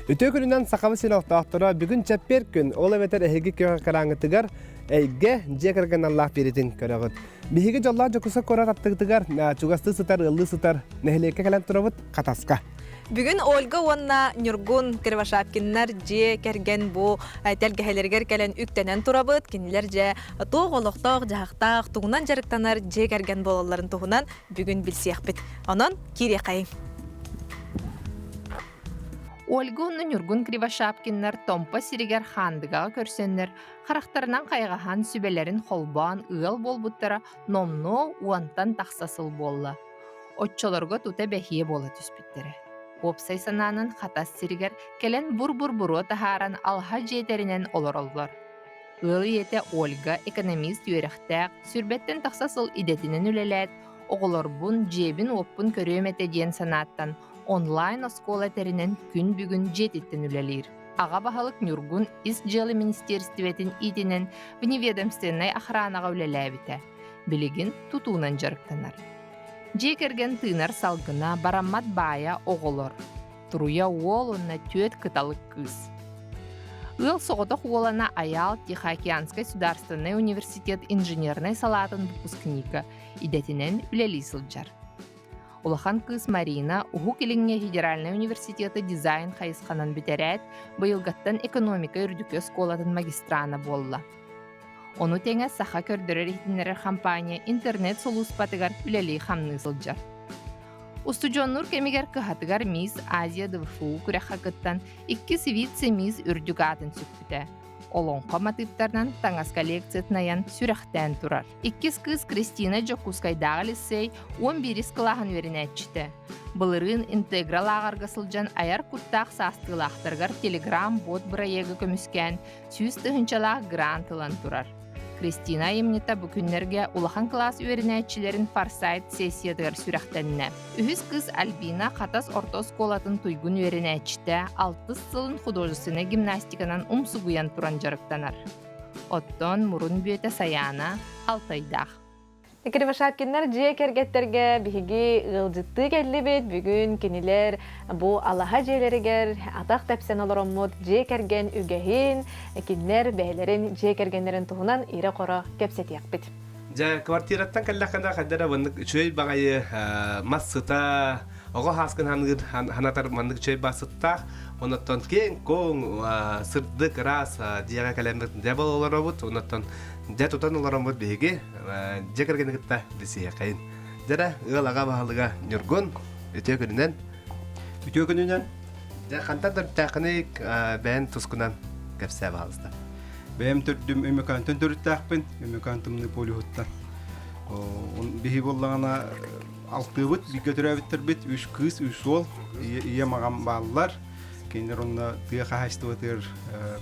Үтө күнүнөн сакабы сыйлыктаактара бүгүн чаппер күн ол эветер эһиги караңытыгар эйге жекерген Аллах беритин көрөгөт. Биһиги жоллар жокуса корар аттыгытыгар чугасты сытар, ыллы сытар, нехлекке калан турабыт катаска. Бүгін Ольга онна Нюргун Кривошапкиннар же керген бу тәлгәһелергер кәлен үктәнән турабыт, кинилер же тоголоктак, жактак, тугунан жарыктанар же керген болаларын тугунан бүгін билсек бит. Анан кире кайын. Ольга онна Нюргун Кривошапкиннар томпа сиригер хандыгага көрсөннөр, характарынан кайгахан сүбелерин холбаан ыал болбуттара номно уантан тахсасыл болла. Отчолорго тута бәхие бола түспүттері. Опсай сананын хатас сиригер келен бур-бур-буру тахаран алха жетеринен олор-олор. Ылы ете Ольга экономист юрехтәк, сүрбеттен тахсасыл идетинен үлелет, оғылорбун жебин оппун көрөмете ден санаттан онлайн оскола теринен күн бүгін жетиттен үлелир. Аға бахалык Нюргун ис жылы министерстветин итинен вневедомственной охранага үлеләбите. Билигин тутуунан жарыктанар. Жекерген тыынар салгына бараммат бая оголор. Туруя уолунна төт кыталык кыз. Ыл соғытық уолана аял Тихоокеанский государственный университет инженерной салатын выпускника идетинен үлели сылжар. Улахан кыз Марина Уху Килиңе Федеральный университеты дизайн хайысқанан бітерәт, бұйылғаттан экономика үрдікі сколатын магистрана болла. Onu теңе саха көрдірер итинерер компания интернет солуспатыгар үлели хамны сылжар. Устуджоннур кемигер кыхатыгар мисс Азия ДВФУ күрәхакыттан 2 вице-мисс үрдүк атын сүкпіті. Олонқа матыптардан таңас коллекциятнаян сүрәхтән турар. 2 кыз Кристина Джокускайдағы лицей 11 кылахан верінәтчіті. Былырын интеграл ағарға сылжан аяр күттақ састылақтырғар телеграм-бот бұрайегі көміскен сүйіз тұхынчалақ грантылан турар. Кристина емнета бүкінлерге улахан класс үйерінәтчілерін фарсайт сессиядығар сүрәхтәніне. Үхіз кыз Альбина қатас ортос колатын туйгун үйерінәтчіті 6 сылын художественный гимнастиканан умсугуян туран жарықтанар. Оттон мұрын бүйеті саяна алтайдақ. Кривошапкиннар же кергеттерге биһиги ылжытты келли бит бүгүн кинилер бу Аллаха жээлеригер атак тапсан олороммут же керген үгехин кинилер бээлерин же кергеннерин туһунан ире кора кепсетиак бит. Ja kvartirаттан каллаканда хаддара вандык чөй багайы массыта ого хаскын ханатар мандык чөй басытта онаттан кен кон сырдык рас дияга калемдик дебол олоробут онаттан ja тутан олоромут беге жекергенигитта бисия кайын жара ыалага баалыга Нюргун өтө күнүнөн ja кантадыр такыны бен тускунан кепсе баалыста. Бәм төрдүм өмөкантын төрттәкпин, өмөкантымны полихуттан. Бихи боллағана алтыбыт, бике төрәбіттір бит, үш кыз, үш сол, ие маған балылар. Кейнер онна тыя қағайстыватыр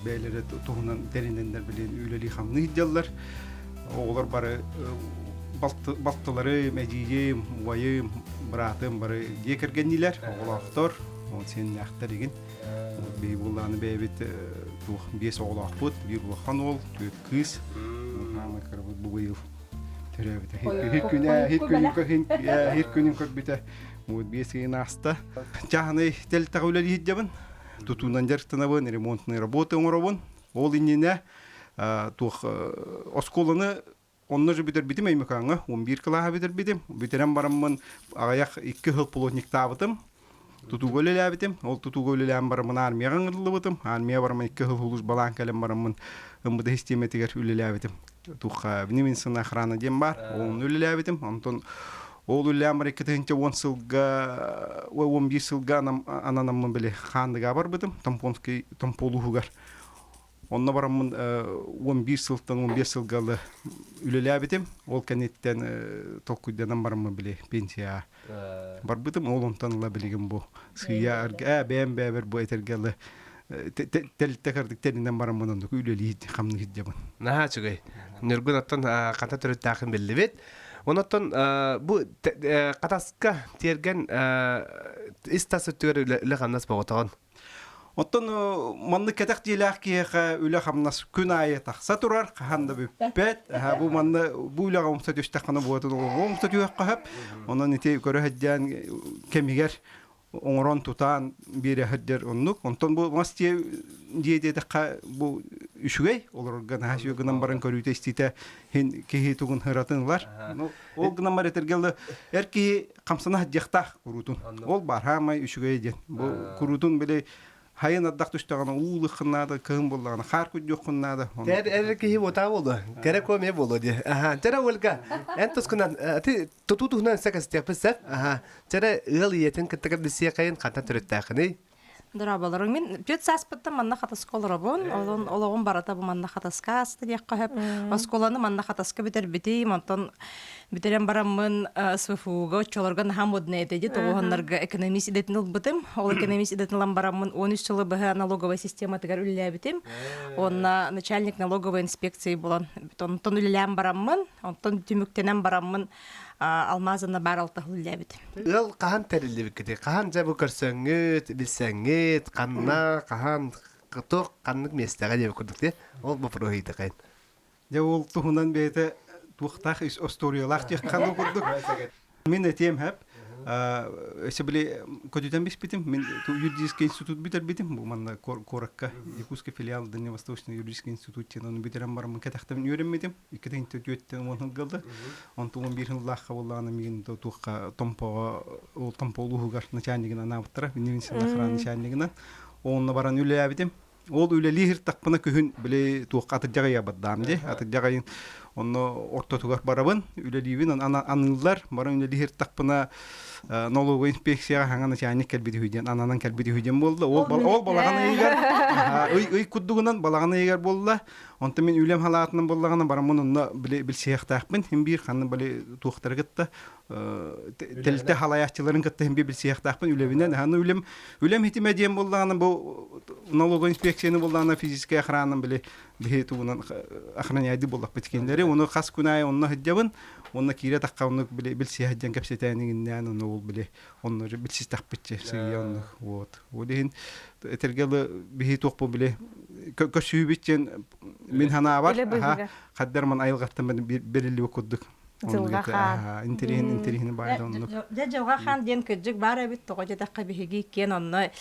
бәйлері туғынан дәріндендер білен үйлелі қамны идделлар. Олар бары балтылары, мәдейем, уайым, бұратым бары декергеннелер, олақтар, ол сенің ақтар еген. Бей боллағаны бәйбет бес оғылақ бұд, бір ұлақан ол, төт кыз. Мама қарбыд бұғайыл түрәбіті. Хет күнін көрбіті. Бес кейін аста. Жағаны тәліттіға өлі еддебін. Тұтуынан жарықтанабын, ремонтный работы оңырабын. Ол иннене осколыны онны же бітір бітім әймекаңы. 11 кылаға бітір бітім. Бітерен барымын ағаяқ 2 хыл полотник табытым. Тутуголе ләбитем, ол тутуголе ләм барымын армияға ңырлыбытым. Армия барымын 2 хыл хулус балан кәлем барымын ымбыды хистеметігер үлі ләбитем. Туққа бінемінсін охрана дем бар, олын үлі ләбитем. Антон ол үлі ләм бар 2-10 сылға, 11 сылға ананамын біле қандыға бар бітім, тамполуғығар. Онна барымын 11 сылттан 15 сылғалы үлі ләбитем. Ол кәнеттен тоққүйденен барымын біле пенсия бар бітім, ол онтаныла білеген бұл. Сүйя бәйін бәйбір бұл әтергелі тәліттәкірдіктерінен барымын ондық үлі қамны хиддебін. Наха чүгей. Нюргун аттан қата түрі тақын білді бет. Онаттан бұл қатасқа терген істасы түгер үлі қамнас бағытағын. Оттон манны кетек дийләк киеха үле хамнас күн айы тахса турар, ханда бүппет. Бу манны бу үле гамса төштәккәне буатын, гамса төйәк кахап. Онан ите көрә хәдән кемигәр оңорон тутан бире хәддер оннук онтон бу масте диете бу үшүгей олорган хашыгы гынан барын көрүтө истите хин кеһи тугун хыратынлар ол гынан бар этергелде эрки камсана хәддехта курутун ол бар хамай үшүгей ден бу курутун биле хайын аддак түштөгөн уулыкнада кым болгон хар күжөкнада Тер ки бота болду. Кере коме болду ди. Тера Ольга. Энтос кунан ти тутутунан сакастепсеп. Тера ыл иетен кеттер бисия кайын ката төрөттәкни. Дурабаларың мен пет саспытта манна хатаска олорабын, ологон барата бу манна хатаска асты дияққа хеп. Осколаны манна хатаска битер бити, мантон битерен барамын СВФУга чолорган хамодне эти тогоннарга экономист идетин битим. Ол экономист идетин лам барамын 13 жылы бе налоговая система тегер үллә битим. Онна начальник налоговой инспекции булан. Тон үлләм барамын, онтон түмүктенен барамын. Алмазына баралта хүлләбит. Ыл кахан терилли бикти. Кахан жабы көрсөңөт, билсеңет, канна, кахан кыток, каннык местеге деп көрдүк те. Ол бу проекты кайын. Я ол тухунан бете тухтах ис историялар текканы көрдүк. Мен этем хеп Эсебли кодитен битим, мен юридический институт битер битим, бу манна коракка, Якутский филиал Дальневосточный юридический институт тенон битерем барам кетахтам юреммедим, икеден төтөттен онун кылды. Онтун бир лахка болланы мен тухка томпо ол томполугар начальнигина наптыра, мен охрана начальнигина. Онна баран үле битим. Ол үле лихир такпына күн биле тухка атыгая баддам ди, атыгайын онно ортотугар барабын, үле дивин анылар баран үле лихир такпына налоговая инспекция хаңа начальник келбиди хүден, ананан келбиди хүден болду. Ол балаганы егер, ый куддугунан балаганы егер болду. Онта мен үлем халатынан боллаганы барамын онно билсияктакпын, хим бир ханны биле тухтар гытта. Телте халаячыларын гытта хим бир билсияктакпын үлебинен. Ханы үлем хитимедиен боллаганы бу налоговая инспекцияны боллаганы физическая охрана биле бихетугунан охраняйды боллак биткендери. Оны хас күнай онно хиддебин. Онна кире такканы биле билсияхден кепсетенигинден оны ол биле онно билсиз такпытчы сыйон вот. Олин этергеле бихетук биле көшүбүчен мен хана бар. Каддарман айылгаттан берилип окудук. Интерин байда онно. Жажага хан ден көжүк бар бит тога жадакка биһиги кен онно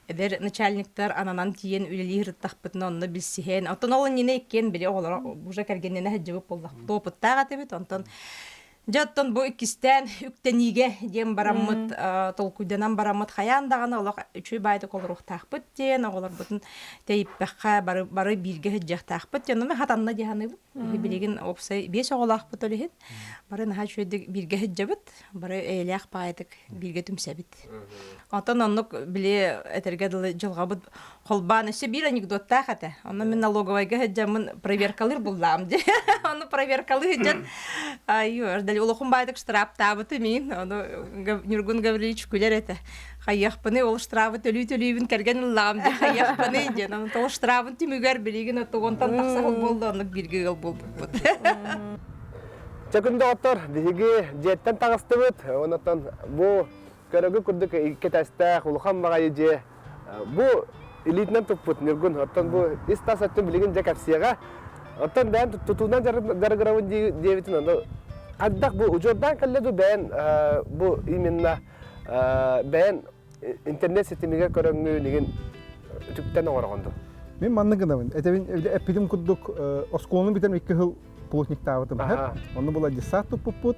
эдер начальниктар ананан тиен үлелир тахпытын онно билсиһен. Отон ол нене кен биле олар уже кергенне хаҗыбып болдук. Топуттага тебит онтон Жаттан бу икистен үктениге дем бараммыт толкуйданан бараммыт хаяндаганы олак үчүй байды колрук тахпыт ден олар бутун тейиппекка бары бирге хыжак тахпыт ден мен хатанна диханы билеген опсай 5 оголакпыт олехет бары наха чөйдү бирге хыжабыт бары элях байдык бирге түмсебит атан аннык биле этергедил жылгабыт холбан эсе бир анекдотта хата аны мен налоговайга хыжамын проверкалыр булдам де аны проверкалы хыжат айо Улухун байдык штраф табыты мен, Нургун Гаврилович күлер эте. Хаяқпыны ол штрафы төлүй-төлүйбін кәрген ұллам де хаяқпыны ден. Ол штрафын түмігер білеген оттығынтан тақсағыл болды, онық бірге ғыл болды. Чакында оттар, бігі жеттен тағысты бұд. Онықтан бұл көрігі күрдік кетәстәқ, ұлыған бағайы же. Бұл элитнен тұппыд, Нургун. Оттан бұл истас әттің білеген же кәпсияға. Оттан бән тұтуынан жарғырауын дейбетін онды. Аддак бу ужордан келледу бен бу именно бен интернет сетимиге көрөңгү деген түптен оңоргонду. Мен манныгынамын. Этебин эпидем куддук осколunu битен 2 жыл плотник табытым. Оны була десат туппут.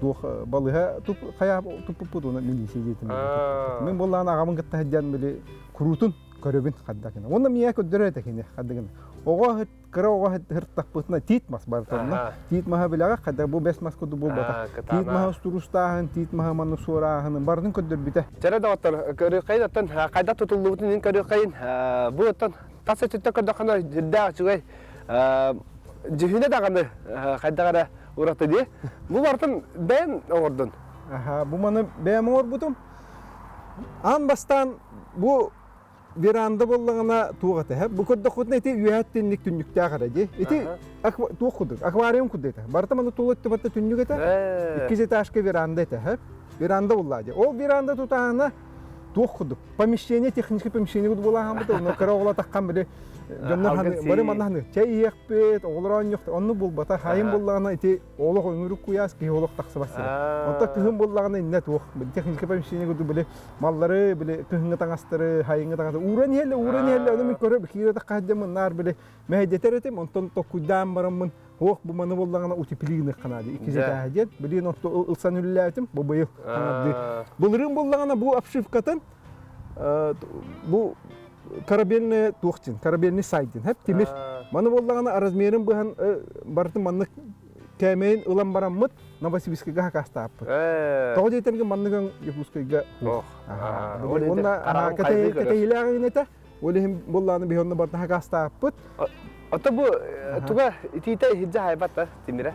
Дух балыга туп кая туппут оны милиция жетим. Мен булланы агамын гытта хаджан биле курутун көрөбүн каддакына. Оны мия көдөрөт экени каддагына. Ого кырого хыртаппытна титмас бартонна. Титмаха билага кадда бу бесмас коду бу бата. Титмаха стурустаһын, титмаха манусураһын бардын көдөр бите. Чара да оттар көрөкайын аттан кайда тутулуутун көрөкайын бу оттан тасы түттө көрдөкана жидда чугай жихине даганы кайдагара уракта ди. Бу бартын бен ордун. Бу маны бем орбутум. Ан бастан бу Веранда боллагана тугата хэ бу көддө хотна эти юаттенник түннүктө каради эти тугудук аквариум кудета барта мана тулотты бата түннүгөтө 2 этажка веранда эте хэ веранда боллади ол веранда тутаана туохудук. Помещение, техническое помещение була хамбыта, но кара оғла таққан біле. Бары маннахны чай ехпет, оғларан жоқ, онны болбата, хайым боллағына ите оғлақ өңірік куяс, ке оғлақ тақсы басыр. Онта күхін боллағына инне туох. Техническое помещение күді біле, маллары біле, күхінгі таңастыры, хайыңғы таңастыры. Уран елі, оны мен көріп, кире таққа жамын, нар біле, мәйдетер етем, онтан тоқуйдан барамын. Оқ бұл маны боллағына утеплигіні қанады. Икі жет әдет, білен ұлсан үлі әтім, бұл бұйыл қанады. Бұл рым боллағына бұл апшивкатын, бұл корабельный туқтин, корабельный сайдин. Хәп темір. Маны боллағына размерін бұған барды маны кәмейін ұлан бараммыд, Новосибирскіға хақаста аппы. Тоғы дейтенгі манныған Якутскайға оқ. Онда кәтейләғын еті, олығын боллағына бейонны барды хақаста аппыд. Ата бу туга итите хиджа хайбата тимире.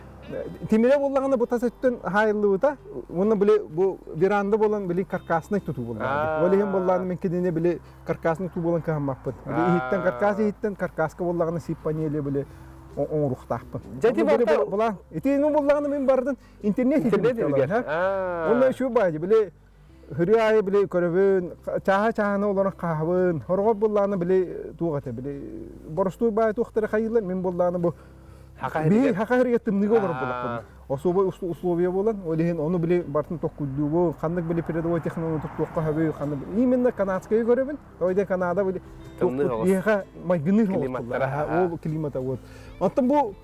Тимире боллаганда бу тасеттен хайрлыбыта. Уны биле бу веранда болан биле каркасны туту боллаган. Олеген боллаган мен кедене биле каркасны туту болан кахмаппыт. Биле иттен каркаска боллаганы сиппанеле биле оңрухтаппыт. Жати болан итенин боллаганы мен бардын интернет билген. Онда шу баҗы биле Hürriye bile körübün, çaha olarak kahvın, horgot bullarını bile tuğate bile. Borçlu bayi tuğtere hayırlar, men bullarını bu haka hürriyetim ne olur bulakın. O soba uslubiye bulan, öyleyhin onu bile bartın tokkudduğu bu, kandık bile peredova teknoloji tuğqa habeyi kandık. İmenle Kanadskayı görübün, öyle Kanada bile tuğqa maygınır oldular. O klimata var. Hatta bu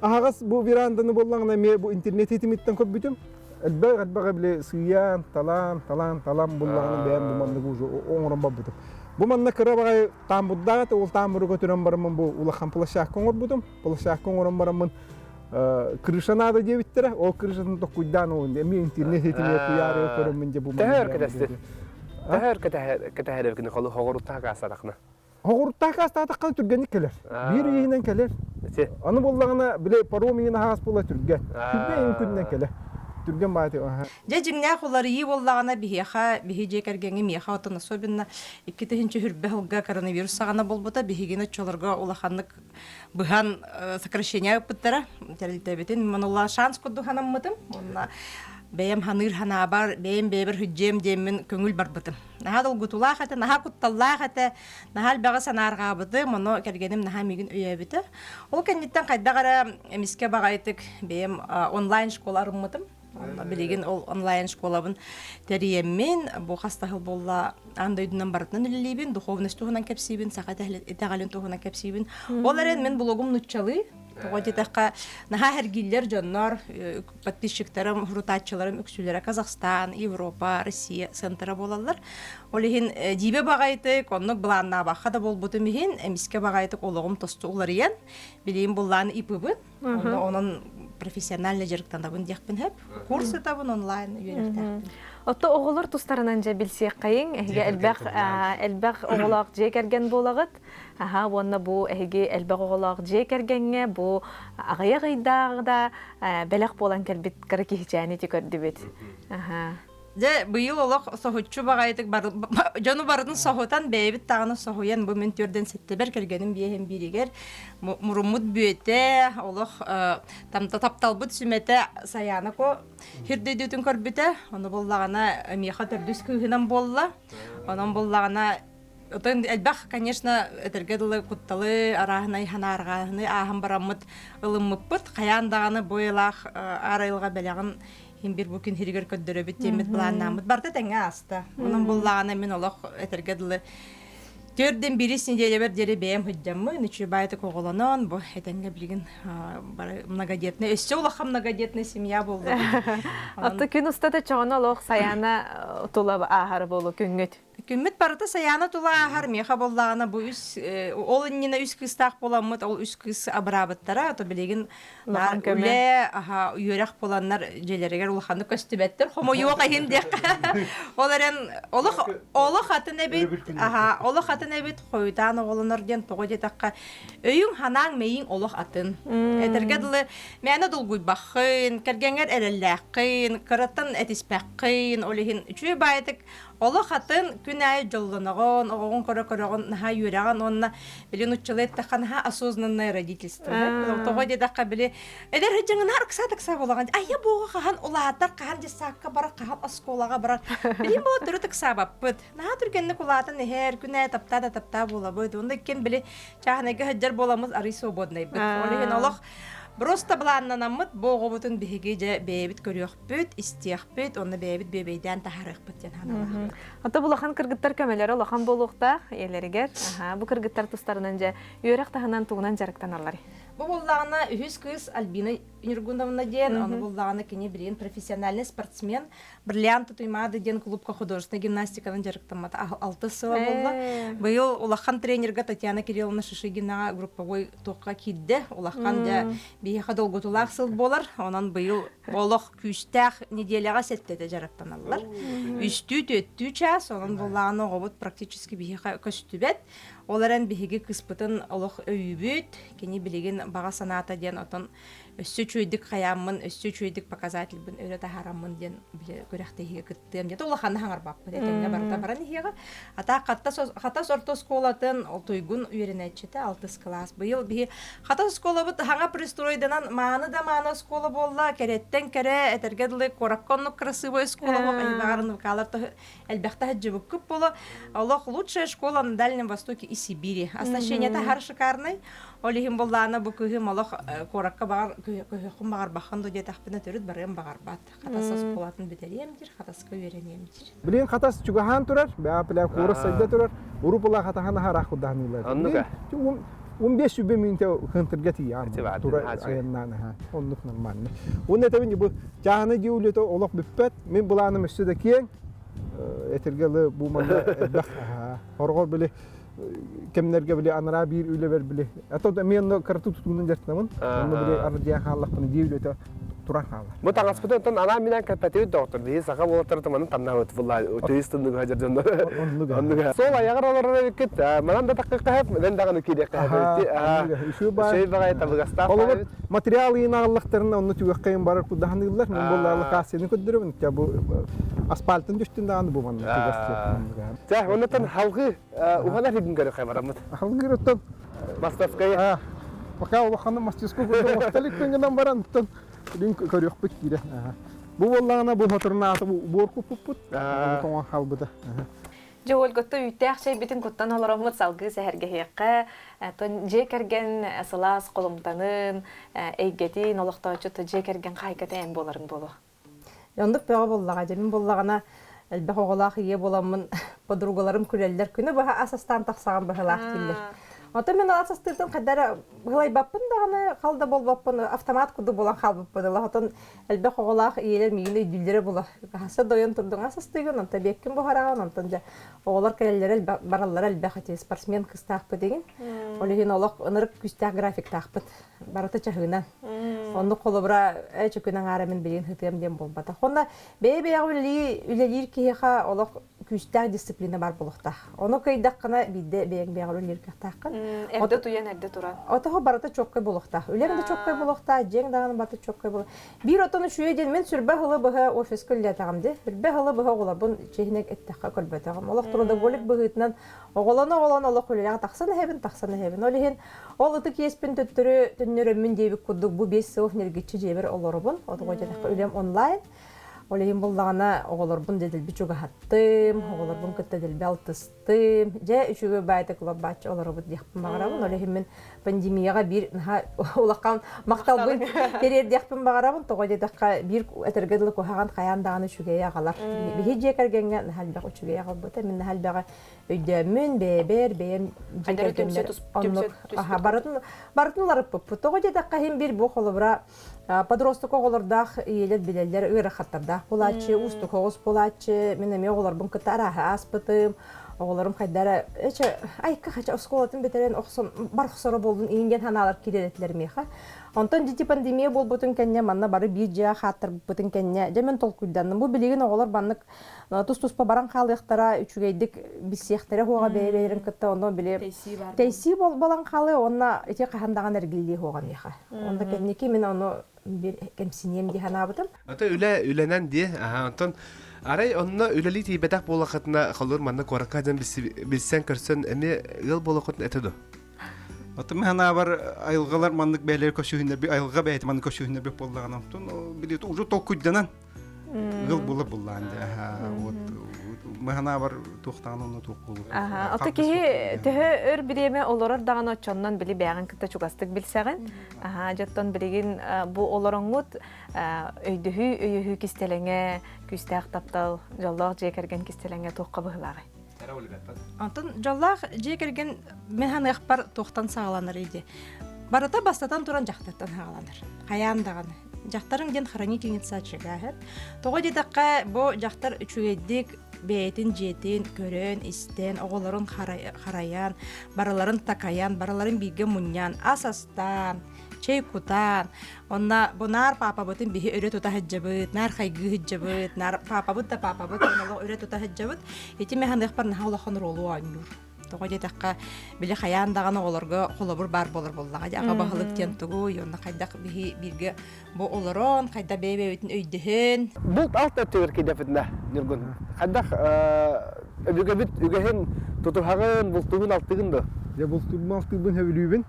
ahağız bu virandanı bullarına bu internet etimitten köp bütüm. Elbette bile sıyan, talan bullarını beğen bu manlık ucu, oğuran babıdım. Bu manlık kıra bakay tam buddağı da ol tam buru götüren barımın bu ulakhan pılaşakon or budum. Pılaşakon oran barımın kırışana da diye bittere. O kırışanın da kuydan oğun. Emi internet etimiye kuyarı körüm mince bu manlık. Tehör ketesti. Tehör ketehedef kini kolu hoğuruttan kasadakna. Hoğuruttan kasadakna türgenik keler. Bir yiyinden keler. Anı bullağına bile paromiyine has bulla türgen. Türgen imkünden keler. Türgen bayatı. Жежиңнә холары ий боллагана биһи жекергеңи миха отын особенно 2-нче хүрбе хылга коронавирус сагана болбута бихигене чолорга улаханнык быхан сокращение ыппыттара телтебетин монулла шанс кудду ханаммытым онна бәйем ханыр ханабар бәйем бәбер хүҗҗем демин көңүл барбытым наха долгутула хата наха кутталла хата нахал бага санарга быды моно кергеним наха мигин өйәбите ол кеннеттен кайдагара эмиске багайтык бәйем онлайн школарыммытым билеген ол онлайн школабын териеммен бу хастахыл болла андайдынан барытынан үлелейбин духовность туһунан кепсибин сакат этагалын туһунан кепсибин оларен мен блогум нуччалы тоготетакка наха хергиллер жоннор подписчиктарым хурутатчыларым үксүлөрө Казахстан, Европа, Россия центра болалар. Олехин дибе багайты коннук бланна баха да болбуту михин эмиске багайты ологум тосту уларыян билим булланы ипыбын онун профессиональный жерктанда бун дияқпин хеп курсы табын онлайн үйрөктөкпүн. Отто оголор тустарынан же билсек кайын, элбак оголак же керген болагыт. Аха, вонна бу эге элбак оголак же кергенге бу агая гыйдагда белек болан келбит кырки хичани тикөрдүбүт. Аха. Же быйыл олох сохуччу багайтык бар жону бардын сохотан бэбит таганы сохуян бу мен төрдөн сеттебер келгеним биэхем биригер мурумут бүете олох тамта тапталбыт сүмете саяна ко хирдедүтүн көрбүтэ ону боллагана миха төрдүс кыгынан болла онон боллагана отон элбах конечно этергедылы кутталы арахнай ханарганы ахам бараммыт ылыммыппыт каяндаганы бойлах арайлга белягын бир бүкүн хиригер көддөрөбүт темит планнамыт барда теңе аста. Унун буллагана мен олох этергедылы төрдөн бирисин делебер дере бэм хыджаммы ничи байты коголонон бу этенге билген многодетный өссө улаха многодетный семья болду. Атты күн устата чоғына олох саяна тула ахар болу күнгөт. Күммит барыта саяна тула ахар меха боллагана бу үс ол инне үс кыстак боламыт ол үс кыс абрабыттара ото билеген үле аха үйрәк боланнар желерегер улаханды көстүбеттер хомо юк айым дек. Оларен олох хатыны бит аха олох хатыны бит койтан оголонор ден того жетакка өйүң ханаң мейин олох атын. Этергедиле мене дулгуй бахын кергенгер элеллакын кыраттан этиспакын олихин үчү байтык Ола хатын күн ай жоллоногон, оғон көрө-көрөгон наха юраган, онна билин уччалет таханха осознанное родительство. Того дедакка били эдер хыжыңын аркса болаган. Айя бога кахан улаатар кахан жесакка бара кахан осколага бара. Билин бо туру такса баппыт. Наха түргенне кулаатын эхер күн ай тапта бола бойду. Онда кен били чаханеге хыжар боламыз ары свободный бит. Олеген олох просто бланнанаммыт боғобутун биһиги же бэбит көрүөхпүт, истиэхпүт, онна бэбит бэбэйдэн тахарыхпыт ден ханалах. Ата булахан кыргыттар көмелери улахан болуктах элеригер. Бу кыргыттар тустарынан же үйрәк таханан тугунан жарыктан аллар. Бу боллагына үһүс кыз Альбина Нургундовна ден, аны боллагына кини билин профессиональный спортсмен, бриллианты туймады ден клубка художественная гимнастикадан жарыктамата 6 сыла болла. Быйыл улахан тренерга Татьяна Кирилловна Шишигина групповой тоққа кидде, улахан да бихе долготулах сыл болар, онан быйыл олох күстәх неделяга сеттеде жарыктаналар. Үстү час, онан боллагына гобут практически бихе көстүбет. Оларан биһиги кыспытын олох өйүбүт, кини билеген бага санаата ден отон өссө чөйдүк хаяммын, өссө чөйдүк показательбин өрө тахараммын ден биле көрөктеге кыттым дете улаханна хаңар баппы детенге барта баран ихига. Ата хата сорто школатын олтойгун үйренечете 6 класс. Быйыл бии хата школабыт хаңа пристройданан мааны школа болла, кереттен кере этергедлы коракконну красивая школа болла, айбагарын каларта элбехта хаджыбык көп болла. Олох лучшая школа на Дальнем Востоке и Сибири. Оснащение-то хар шикарный. Олихим боллана бу кыгым олох коракка багар кыгым багар баханды детахпына төрүт барым багар бат. Хатасыз болатын бетеремдир, хатаска үйренемдир. Билин хатас чугахан турар, бәпилә курс сайда турар. Урупла хатахан хара худанылар. Аннуга. 15-20 минутта хынтырга тия. Тура аяннан ха. Оннук нормально. Онда табин бу жаны диулето олох бүппет. Мен буланы мүстөдө кең. Этергеле бу манда бах. Хоргор биле кемнерге биле анара бир үйлебер биле. Ата мен карту тутунун жартамын. Аны биле ардия халлахпын диулето турар халар. Бу таңаспытын ана менен капатив доктор ди сага болотор туманы тамнабыт булла туристтын хажырдын. Оннуга. Сол аягыр алар кет. Манан да такка кап, мен дагы киде кап. Шүй багай табыгаста. Олор материал иналыктарын онну түгөккайын барар кудахандылар. Мен булларлы касыны көддөрөм. Бу асфальтын düştüğünde andı bu bana. Та, оннотон халгы ухана фигин көрө кайбарамыт. Халгы ротон Мастовская. Пока улаханы мастерскую көрдüm. Осталык көңгөнөн баран тон. Дин көрөк бит кире. Бу боллагына бу моторна аты бу куппут. Тоңа халбыда. Жол готто үйтәк шей битин коттан аларамыт салгы сәһәргә хәккә. Тон жекерген асылас колумтанын, эйгети нолокточу жекерген кайкатен боларын болу. Яндык бага боллага, жемин боллагана элбэх оголах ие боламын подругаларым күреллер күнү баха асастан таксаган бахалах диллер. Ата мен асастырдым кадара былай баппын даганы калда болбаппын автомат куду болан калбыппын. Лахтан элбэх оголах иелер мигине дилдере була. Хаса доян турдун асастыгын анта беккин бухараган антан жа оголар келелер бараллар элбэх ати спортсмен кыстакпы деген. Олеген олок ынырык күстак график такпыт. Барата чагынан. Онды колобра эчекенен арамын билин хытым дем болбата. Хонда бебе үлелир киха олок күстак дисциплина бар болукта. Оны кыйдак кына бидде бең таккан. Эрде туян эрде туран. Отого барата чоккай болукта. Үлемде чоккай болукта, жең даганы бата чоккай болук. Бир отону шүйеден мен сүрбе хылы быга офис көлле тагамды. Бирбе хылы быга олабын чехинек эттакка көлбө тагам. Олок турда болук быгытынан оголоно олок көллега таксаны хебин. Олеген ол ыты кеспин төттөрү түннөрөмүн дебик курдук бу 5 сыгык нергичи жебер олорубун. Отого жадакка үлем онлайн. Олеген боллагана оголорбун дедил бичуга хаттым, оголорбун кыттедил балтыстым. Же үчүгө байта клуб бач олорбут дияппын багарабын. Олеген мен пандемияга бир улаккан макталбын терер дияппын багарабын. Тога жадакка бир этергедил кохаган каяндаганы үчүгө ягалар. Бихи жекергенге халбак үчүгө ягалбыта. Мен халбага өйдөмүн бебер бем жекергенде. Аха барытынлар пып. Тога жадакка хем бир бу холобра подросток оголордах иелер билелер ыра хаттарда булачы, устук огос булачы, мен эме оголорбун кытара аспытым, оголорум кайдара айка хача школатын бетерен оксон бар хсора болдун инген ханалар киретлер меха. Онтон жити пандемия болбутун кенне манна бары бир жа хаттыр бутун кенне демен толкуйданны. Бу билеген оголор баннык тус-туспа баран халыктара үчүгейдик биссехтере хога бэйберин кытта оно биле тейси болан халы онна эти кахандаган эргилли хоган яха. Онда кеннеки мен оно бир кемсинем ди ханабытым. Ата үләнән ди. Антон арай онна үләли тибетак болакытна халыр манна коракадан билсән көрсен эме ел болакытны этеду. Аты мана бар айылгалар маннык бәйләр көчүһүннәр би айылга бәйт маннык көчүһүннәр би боллаган тон билет уже толкуйданан гыл булып булланды. Вот мана бар тохтанын тохбул. Ата кеһи төһө өр биреме олорор даган очоннан били бәгән кытта чугастык билсәген. Жаттан билеген бу олороңут өйдүһү кистелеңе күстәк таптал жоллог жекерген кистелеңе тохка быглагы. Антон жоллах жекерген мен ханы ахпар тохтан сагаланыр иде. Барата бастатан туран жактаттан сагаланыр. Каяндаган жактарын ден хранительница чыгахыр. Тога дедакка бу жактар үчүгедик бейтин жетин көрөн истен оголорун хараян, бараларын такаян, бараларын биге муньян, асастан, чейкутан, онна бунар папа бутин бихи өрө тута хаджабыт, нар хайгы хаджабыт, нар папа бут, онна өрө тута хаджабыт, эти механдык бар нахалахан ролу аннур. Тога жетакка биле хаяндаган оголорго холобур бар болор боллага жага бахылык тентугу, онна кайдак бихи бирге бу олорон кайда бебебитин өйдөһөн. Бул алта төгөр кидефитне Нургун. Кайдак өбөгөбүт үгөһөн тутурхагын бултугун алтыгынды. Я бултугун алтыгын хөбүлүбүн.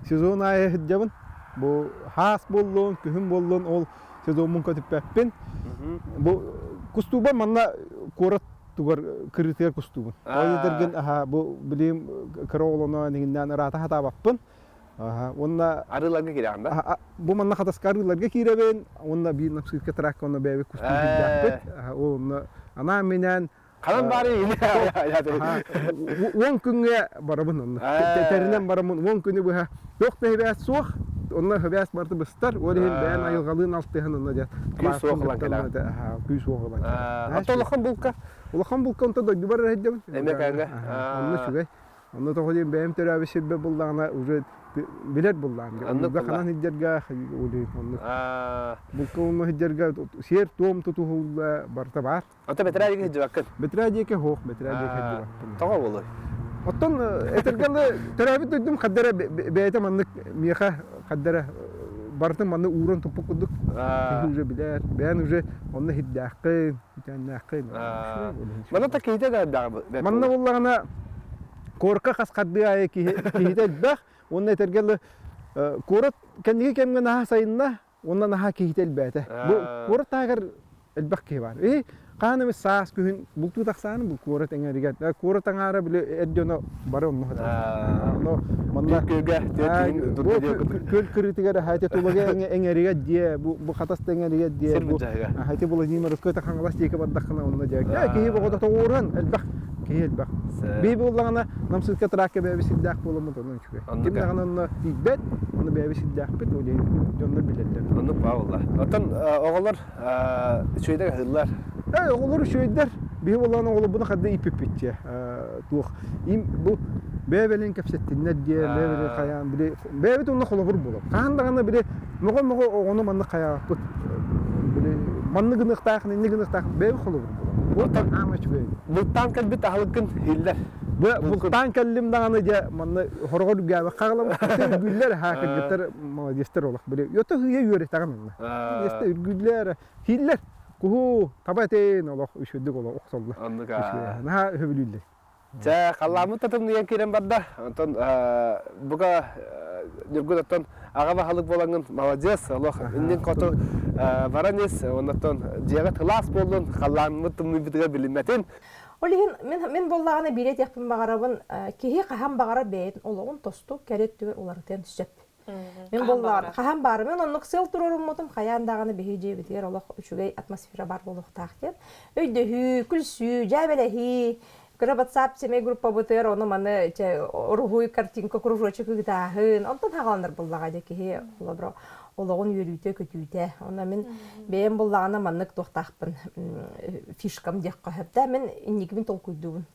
Сезон айы хыджабын. Бу хас боллон, күһүм боллон ол сезон мун көтүппен. Бу кустуба манна корат тугар кырытыр кустубун. Ойдерген бу билим каролона нигинден рата хата баппын. Онна Арыларга кирәгәндә. Бу манна хатаскарларга кирәбен, онна бир напсыкка трак онна бәбе кустубун дәппет. Онна ана менен Канан бары ине. 10 күнгә барабын онна. Теренен барамын 10 күне бу Йокта хебәс сух, онна хебәс барды быстар, орын бән айылгалын алтыһын онна дә. Күз сугылан келә. Күз сугылан. Атолхан булка. Улахан булка онта дойду бар һәдәм. Эмекәнгә. Онна шугай. Онна тоходин бәм терәбе себе булдана уже билет булдан. Онда канан һиҗәргә улы онна. Булка онна һиҗәргә сер том тутуһулла барта бар. Ата бетрәдиге һиҗәккән. Бетрәдиге хох, бетрәдиге һиҗәк. Тага булыр. Оттон этергеле терәбит дойдум хаддара бәйтә маннык миха хаддара бартым манны урын тупук кудук. Уже билер. Бән уже онны һиҗәккән, җаннаккән. Мана та кейтә дә. Манна буллагына корка хаскадды ае кихител бах, онна этергеле корот кендиге кемге наха сайынна, онна наха кихител бәтә. Бу корот тагыр элбах ки бар. Каным саас күн булту таксаны бу корот эңеригет. Корот аңара биле эддено бары онно. Но манна Көгә көл критигәдә хәтә тулыга эңеригет дие, бу хатас эңеригет дие. Хәтә була нимер көтә хаңлаш дике баддакны онно дия. Ки бу года тоорын элбах ки элбах. Би булгана намсызга тракка бәбе сиддак булымы тонын чугы. Кимнәгән онно тибет, онно бәбе сиддак бит оле. Жоннор биләләр. Онны бавылла. Атын оголор чөйдә хыллар. Oğulur şöydər, bir olan oğlu bunu kadar ipip bitçe. Tuğ. Bu bebelin kapsettinler diye, bebelin kayan bile, bebet onu kolabur bulup. Kandağında bile, moğol onu manlı kaya, bile manlı gınıqtaq, nenli gınıqtaq, bebe kolabur bulup. Bu tak ama şöyle. Bultan kalbit ahlıkın hiller. Bu tankellim dağını diye manlı horgor gäbe qaglam güller hakir gitar malajester olaq bile. Yota hıya yöre tağınla. Yesta güller hiller. Kuhu tabaten Allah üşüdük ola oqsallar. Anlıka. Naha höbülülle. Ja qallamı tatım niye kiren barda. Anton buga Nurgul atton agaba halık bolangın malajez Allah inden qotu varanes onatton jiga tılas boldun qallamı tımı bitge bilinmetin. Олиһин мен боллагана билет япын багарабын кихи каһам багара бейт ологун тосту керет түгөр уларытен сөп. Мен боллагана каһам бар мен оннук сел турурум мутум каяндаганы бехиже битер олох үчүгей атмосфера бар болук тактер. Өйдөһү, күлсү, жабелехи, WhatsApp семей группа бутер оны маны рухуй картинка кружочек гытаһын. Онтон хагаландар боллагада кихи олобро ологун үйрүтө көтүүтө. Она мен бем боллагана маннык токтакпын. Фишкам декка хепте мен иннигин толкуйдум.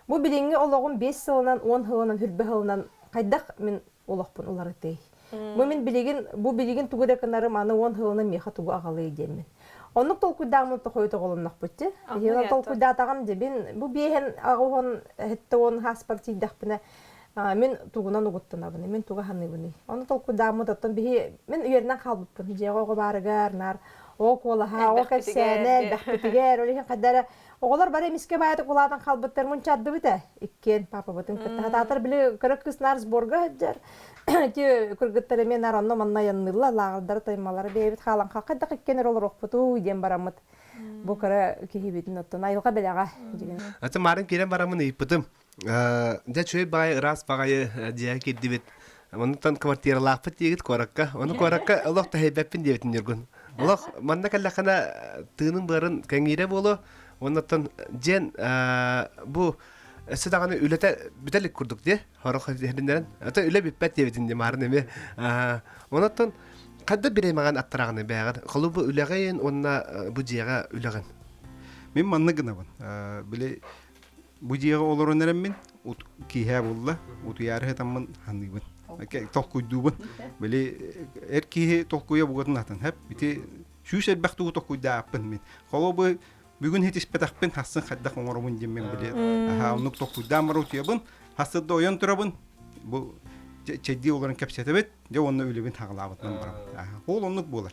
Бу билинге ологун 5 сылынан 10 сылынан хүрбе сылынан кайдак мен олокпун уларытый. Бу мен билигин тугура канарым аны 10 хылына меха тугу агалый демен. Оннук толкуйдамын тохойто голуннак бутте. Яна толкуйдатагам дебин бу биһен агыгон хеттон хаспарти дахпына мен тугунан угуттанабын. Мен туга ханыбын. Оны толкуйдамын таттан биһи мен үйернен калбыппын. Жего барыгар нар о колаха о кесенен дахпытыгер олиһен кадара оголор бар эмиске баяты куладан калбыттар мунчадды бите. Иккен папа бутын кытта татар биле кырык кыснар сборга жар. Те кыргыттар мен аронно манна яннылла лагалдар таймалар бебит халан хакыда кекенер олор окпуту дем барамыт. Бу кара кихибитин оттон айылга белага деген. Аты марын келен барамын иппытым. Да чөй бай раз багай дия кирдибит. Онтан квартиралааппыт дигит коракка. Оны коракка Аллах тахибаппин дебитин жүргүн. Аллах манна каллахана тыынын барын кеңире болу. Онтан жен бу Эсседаганы үлете бителик курдук де, хорох херинерен. Ата үле биппет дебитин де марын эме. Онтан кадда биремаган аттараганы бягыр. Кылыбы үлегейин, онна бу жига үлеген. Мен манны гынабын. Биле бу жига олорун эрем мен киһә булла, утуяры таммын ханыбын. Толкуйдубын. Биле эркиһе толкуя бугатын атын. Хеп бите шүшер бактуу толкуйдааппын мен. Калыбы бүгүн хетис петакпен хасын хаддак оңорумун жеммен биле. Онук толкуйдан бару тиебин. Хасыда оян турабын. Бу чедди оларын кепсетебет, же онны үлебин тагылабытын барам. Ол онук болар.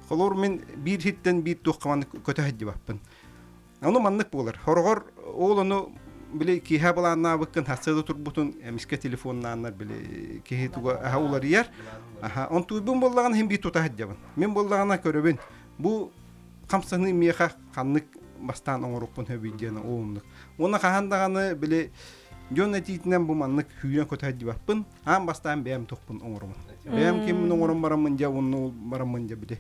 Колор мен бир хиттен бир туккаманы көтө хадди баппын. Аны маннык болар. Хоргор ол ону биле киһә буланна быккын хасыда турбутун эмиске телефоннаннар биле киһи туга улар яр. Он туйбун боллаган хем бир тута хаддабын. Мен боллагана көрөбүн. Бу камсаны меха ханнык бастан оңоруппун хөбүйден оомнук. Оны кахандаганы биле жон этитинен бу маннык хүйөн көтөдү баппын. Ам бастан бем тукпун оңорумун. Бем ким оңорум барамын жа онну барамын жа биле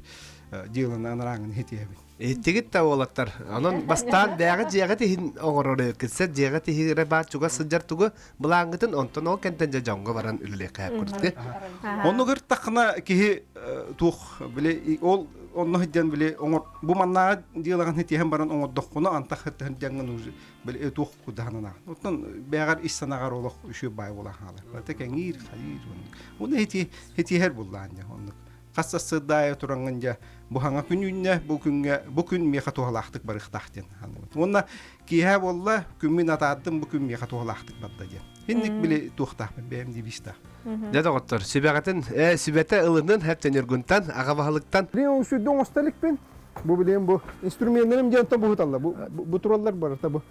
жылын анараңын хетиебин. Тегит та олаттар. Анан бастан дагы жага тихин оңорору кесе жага тихире ба чуга сыжар тугу булаңгытын онтон ол кентен жа жоңго баран үлле кайып көрдү. Онну гыр такына ки тух биле ол онно хиден биле оңор бу манна жылаган хетием баран оңордоккуну анта хеттен жангын уз биле тух куданана. Оттон бягар иссанагар олох үшү бай бола халы. Бата кеңир халир. Уну хетиер буллан жа онну. Кассасы дая турангanja bu hanga күнүнне bu күн меха тухалактык барыктактен. Онна киһә болла күммин ататтым bu күн меха тухалактык батта же. Хинник биле тухтах бем дибиста. Дәдә готтор. Сибәгәтен, сибәтә ылынын хәттен йөргүнтан, агабаһлыктан. Бу шудың осталыкпен бу билем бу инструментлерим жантан бу хуталла. Бу тураллар бар та бу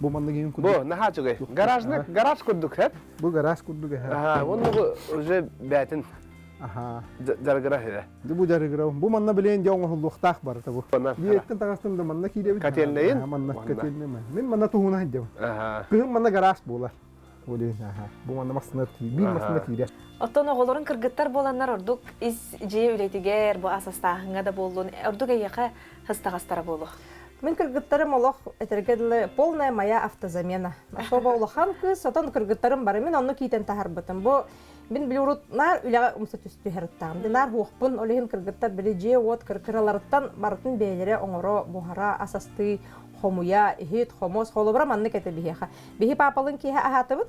манны ген куду. Бу наха чугай. Гараж курдук хәп. Бу гараж курдук ха. Оны уже бәтен жаргыра хәле. Бу жаргыра. Бу манна белән яңгылыктак бар та бу. Биектен тагыстымда манна киде бит. Котелнәен? Манна котелнәме. Мен манна тугуна һәдәм. Кыз манна гараж була. Оле бу манна масына ки, бир масына киде. Оттон оголорун кыргыттар боланнар ордук из жие үлетигер бу асастагыңа да болдун. Ордук эяка хыстагастар болу. Мен кыргыттарым олох этергедле полная моя автозамена. Особо улахан кыз, отон кыргыттарым бар. Мен онну китен тахарбытым. Бу мен билурутнар үләгә умсат үстү хәрттам. Динар хуқпын олehen кыргыттар били же от кыркыралардан бартын бейлере оңоро бухара асасты хомуя хит хомос холобра манны кете биһа. Биһи папалын ки ахатыбыт.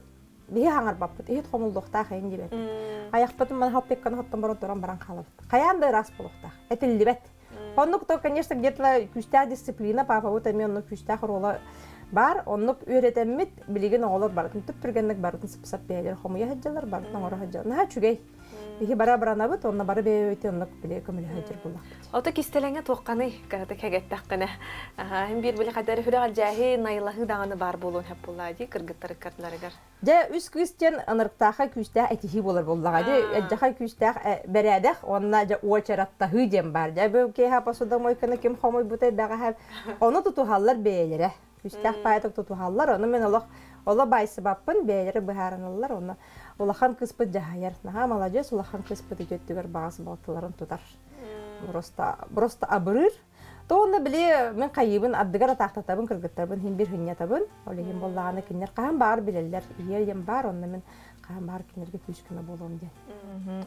Биһи хаңар баппыт. Хит хомулдукта хайын дибет. Аяқпытын ман хаппеккан хаттан барып туран баран калып. Каянды рас булукта. Этилдибет. Оннук то, конечно, где-то күстә дисциплина, папа вот аменно күстә рола бар, оннук үйрәтәммит, билеген оңолор бар. Түп түргәнлек бар, сып-сап бәйләр, хомуя хаҗалар бар, оңора хаҗалар. Наһа чүгәй. Биһи бара-барана бит, онна бары бәйөте оннук биле көмеле хаҗар булла. Ото кистелеңе токканы, карата кәгәттәккәне. Һәм бир биле кадәр хүрәгәл җаһи найлаһы даганы бар булуын һәп булла ди, кыргыттар картларыгар. Дә үз күстән анырктаха күстә әтиһи булыр буллага ди. Әҗәһә күстә бәрәдәх, онна җа очаратта һүдем бар. Җа бу кеһә пасуда мойканы кем хомой бутай дага һәм оны тутухаллар бәйләре. Күстә паятык тутухаллар, аны мен Ола байсы баппын бәйләре быһараналар, оны улахан кыспыт җаһаяр. Наһа молодец, улахан кыспыт җөттүгәр багасы балтыларын тутар. Просто абырыр. Тоны биле мен кайыбын аддыгара тахтатабын кыргыттабын һин бир хынья табын. Олеген боллаганы киннер каһан бар билелләр. Иерем бар, онны мен каһан бар киннерге күчкенә булам ди.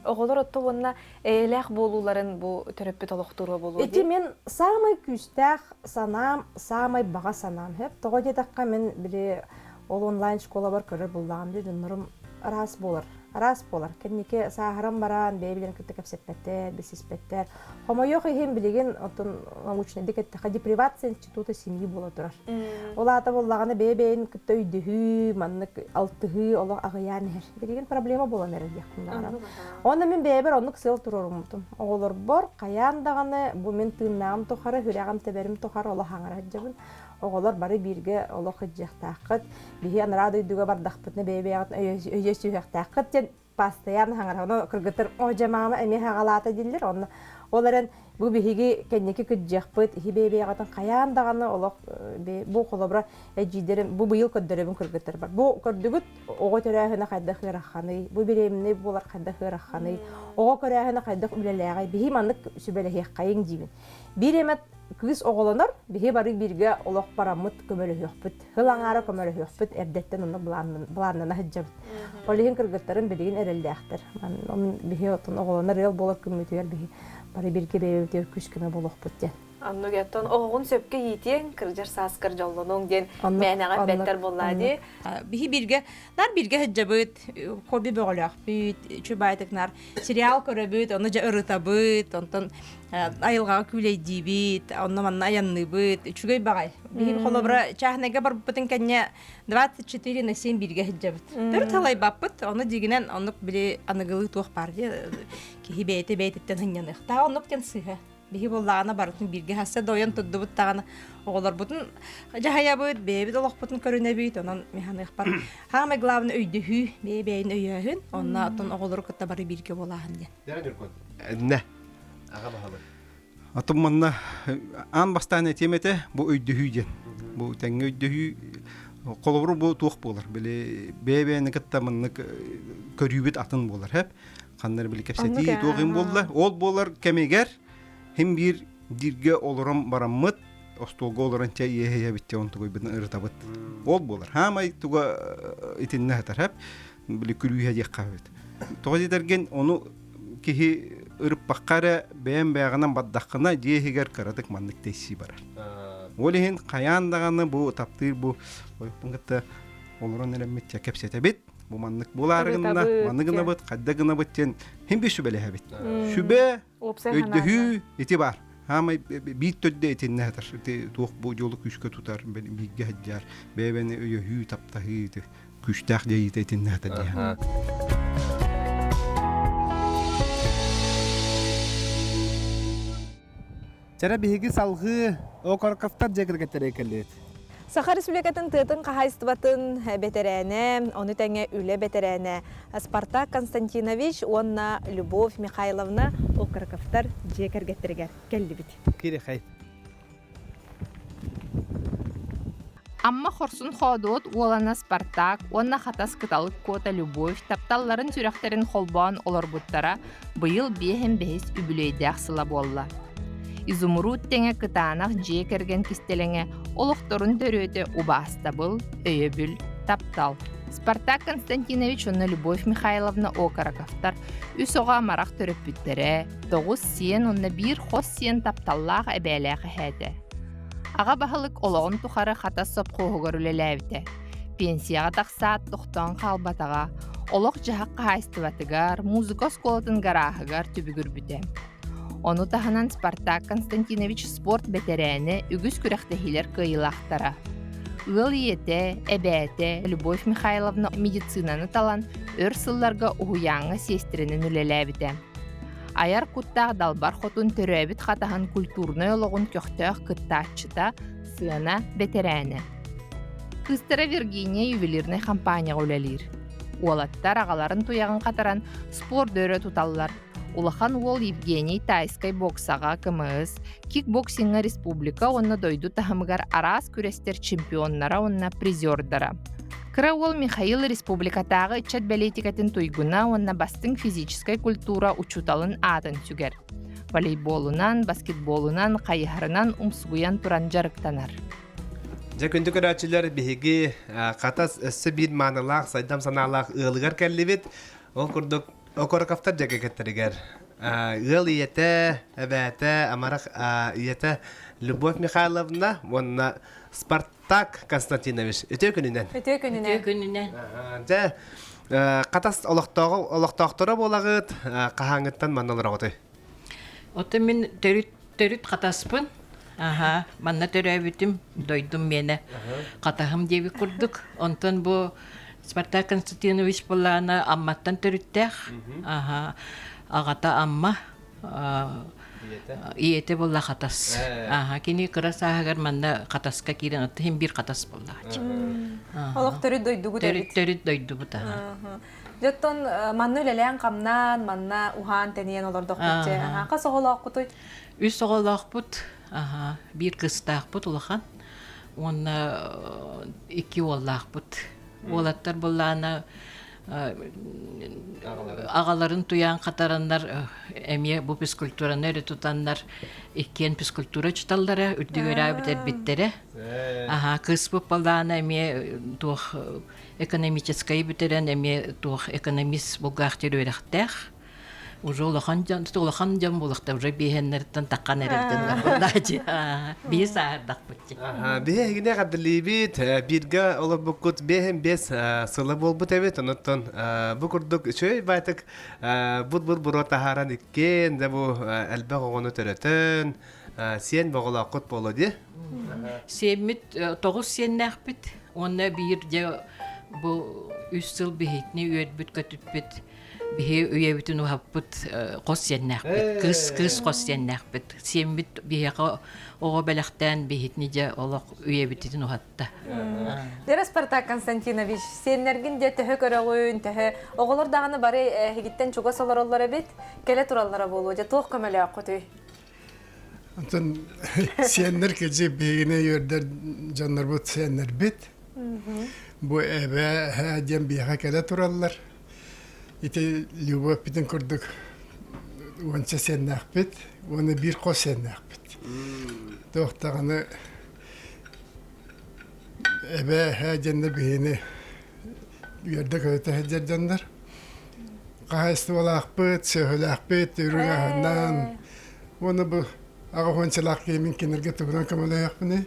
Оголор отто онна элек болуларын бу төрөппү толоктуру болу ди. Эти мен самый күстәх санам, самый бага санам. Хеп тогы дакка мен биле ол онлайн школа бар көрөр буллагам ди. Нурым рас булыр. Арас болар. Кеннике сахарам баран, бейбилен кытты кепсеппеттер, бисиспеттер. Хомойох ихим билеген отын научный дикетте хади приватный институты семьи бола турар. Олата боллаганы бейбейн кытты үйдүхү, маннык алтыхы, олог агыян хер. Билеген проблема бола мерер якындагара. Оны мен бейбер онук сыл турурумтум. Оголор бор, каяндаганы бу мен тыыннагым тохары, хүрягам теберим тохары олог хаңара жабын. Оголор бары бирге олог хыджактакыт. Бихи анрады үйдүгө бардакпытны бейбейгат өйөсүхактакыт ден постоянно хаңара. Кыргытыр ожамама эми хагалата дилер. Оларын бу бихиги кеннеки кыджакпыт, хи бейбейгатын каяндаганы олог бу колобра эжидерим бу быйыл көддөрөбүн кыргытыр бар. Бу көрдүгүт ого төрөһүнө кайда хыраханы, бу биремне булар кайда хыраханы, ого көрөһүнө кайда үлелеге бихи маннык сүбелеге кайын дибин. Биремет кыз оголонор бихи бары бирге олох барамыт көмөлөһөкпүт. Хылаңара көмөлөһөкпүт эрдеттен уну буланнана хыджабыт. Олиһин кыргыттарын билигин эрелдээхтер. Мен бихи отун оголонор ел болор күмүтүгөр бихи бары бирге бейбитер күскүмө болохпут ден. Анну геттон огун сөпкө йитен кыржар саскыр жоллонуң ден менага беттер боллади. Бихи бирге хыджабыт, хоби бöголак бит, чубайтыкнар сериал көрөбүт, аны жа ырытабыт, онтон айылга күлейди бит, онна манна аянны бит, чугай багай. Бихи холобра чахнеге бар бутын кенне 24/7 бирге хыджабыт. Төр талай баппыт, аны дигинен анык бири аныгылы тух барды, ки бейте-бейтеттен хыннаны. Та ануктен сыга. Бихи боллағына барытын бирге хасса доян тұдды бұттағына оғылар бұтын жағая бұд, бейбі долақ бұтын көріне бейт, онан механы ұқпар. Хағымай главны өйдіхі, бейбейін өйәхін, онна ұтын оғылар күтті бары бирге болағын ден. Дәрі үркін? Әдіне? Аға бағалы? Атым манна ан бастан этемете бу өйдүһү ден. Бу тәңге өйдүһү колобру бу туох болар. Биле бебени кытта манны көрүбүт атын болар хеп. Кандар биле кепсети туогын болла. Ол болар кемегер hem bir dirge olurum baramıt ostolga oluran çay yeye bitti on tuğay bidin ırtabıt. Ol bolar. Hamay tuğa itinne hatar hep bile külüye diye kahvet. Tuğa dergen onu kihi ırıp bakkara beğen beğenan baddakına diye higer karadık manlık teysi barar. Olihin kayandağını bu taptır bu oyupungatta oluran elemet kepsete bit. Bu manlık bularında manlıgına bit, kaddagına bitten hem bir şübele hebit. Şübe öydühü itibar. Ama bir tödde etin ne hatar. Tuğ bu yolu küçük tutar. Benim bir gehcar. Beni öydühü taptahı küçük diye etin ne hatar diye. Cara bihigi salgı o korkaftar jegirgetere kellet. Саха Республикатын тыытын кахайстыбатын бетерәне, оны тәңе үле бетерәне Спартак Константинович, онна Любовь Михайловна Окраковтар жекергеттергер. Келді бит. Кире хай. Амма хорсун ходот уолана Спартак, онна хатас кыталык кота Любовь, тапталларын сүрәхтерин холбан олар буттара, быйыл бехем бехес үбүлөйдәк сыла болла. Изумруд теңе кытанақ жекерген кистелеңе олықтырын төрөті убастабыл, өйөбүл, таптал. Спартак Константинович онна Любовь Михайловна Окараковтар үс оға марақ төрөп бүттере, 9 сиен онна бір хос сиен тапталлақ әбәләқі хәді. Аға бағылық олығын тұқары хатас соп қоғығыр үлеләвді. Пенсияға тақсат тұқтан қалбатаға, олық жағаққа хайстыватыгар, музыка сколатын гарахыгар түбігір бүті. Onu tahanan Спартак Константинович спорт бетерәне үгіз күрәқтәхилер кыйылақтара. Ыл ете, әбәте, Любовь Михайловна медицинаны талан өр сылларға уғуяңы сестерінің үлеләбіті. Аяр күттақ далбар хотун төрәбіт қатахан культурны олығын көқтәқ кыттатчыта сыяна бетерәне. Кыстыра Виргиния ювелирный компания үлелер. Уолаттар ағаларын туяғын қатаран спорт дөрі тұталылар. Улахан ол Евгений Тайскай боксаға кымыз, кикбоксинга республика онна дойду тахымыгар арас күрестер чемпионнара онна призердара. Кыра ол Михаил республикатағы ичат бәлейтикатын туйгуна онна бастың физическай культура учуталын атын сүгер. Волейболунан, баскетболунан, қайыхарынан умсугуян туран жарықтанар. Жакүнді көрәтшілер бігігі қатас өссі бір манылақ, сайдам саналақ ұлығар кәлібет, ол күрдік Окоркафтар жекекеттеригер. Ыл иете, эбәте, амарах иете Любовь Михайловна, онна Спартак Константинович. Өтө күнінен? Өтө күнінен. Жа, Катас олохтоохтора болагыт, кахаңыттан манналар. Ота мен төрүт катаспын. Аха, манна төрөбүтүм, дойдум мене. Катахым деби курдук. Онтон бу Спартак Константинович боллана амматтан төрүттэх. Аха, агата амма иете болла катас. Аха, кини кырасаагар манна катаска кирен отта хим бир катас болла. Олох төрү дойдугу дебит. Төрүт дойдубу та. Жоттон манны үлелен камнан, манна ухан тенен олордок битче. Кас оголоок кутой. Үс оголоокпут. Аха, бир кыстаакпут улахан. Онна 2 оллаакпут. Олаттар боллана агаларын туян катараннар эме бу физкультураны өйрөтүп тутаннар иккен физкультура чыталлары үрдүгөрө битер биттере. Аха, кыз боллана эме тух экономическая битерен эме тух экономист булгахтер өйрөктөх. Уже улахан жан булакта уже бихеннерден таккан эрден боллачы. Би саардак бутчы. Бехигине кадылибит, бирге олар букут бехем бес сылы болбут эбит, оноттон бу курдук чөй байтык бут бурота харан иккен, да бу элбе огону төрөтөн, сен боголакут болоди. Семит 9 сеннахбит, онна бир же бу 3 жыл бихитни үйөтбүт көтүпбүт. Бихе үйебитин ухаппыт кос сеннахбит, кыз кос сеннахбит. Семит бихега ого белектен бихитни же олок үйебитин ухатта. Дера Спартак Константинович, сеннерген де төһө көрөгүн, төһө оголор даганы бары хигиттен чуга солороллар эбит, келе тураллара болуу, же туох көмөлөк кутой. Антон сеннер кеже бегине йөрдер жаннар бут сеннер бит. Бу эбе хадем биха келе тураллар. Ите любовь битен курдук. Онча сеннах бит, оны бир кос сеннах бит. Тохтаганы эбе хадемне бегине йөрдер көтө хәҗәр жаннар. Кайсы булак бит, сөһөлак бит, үрүгәннән. Оны бу агончалак кемин кинерге туган камалаяк бини.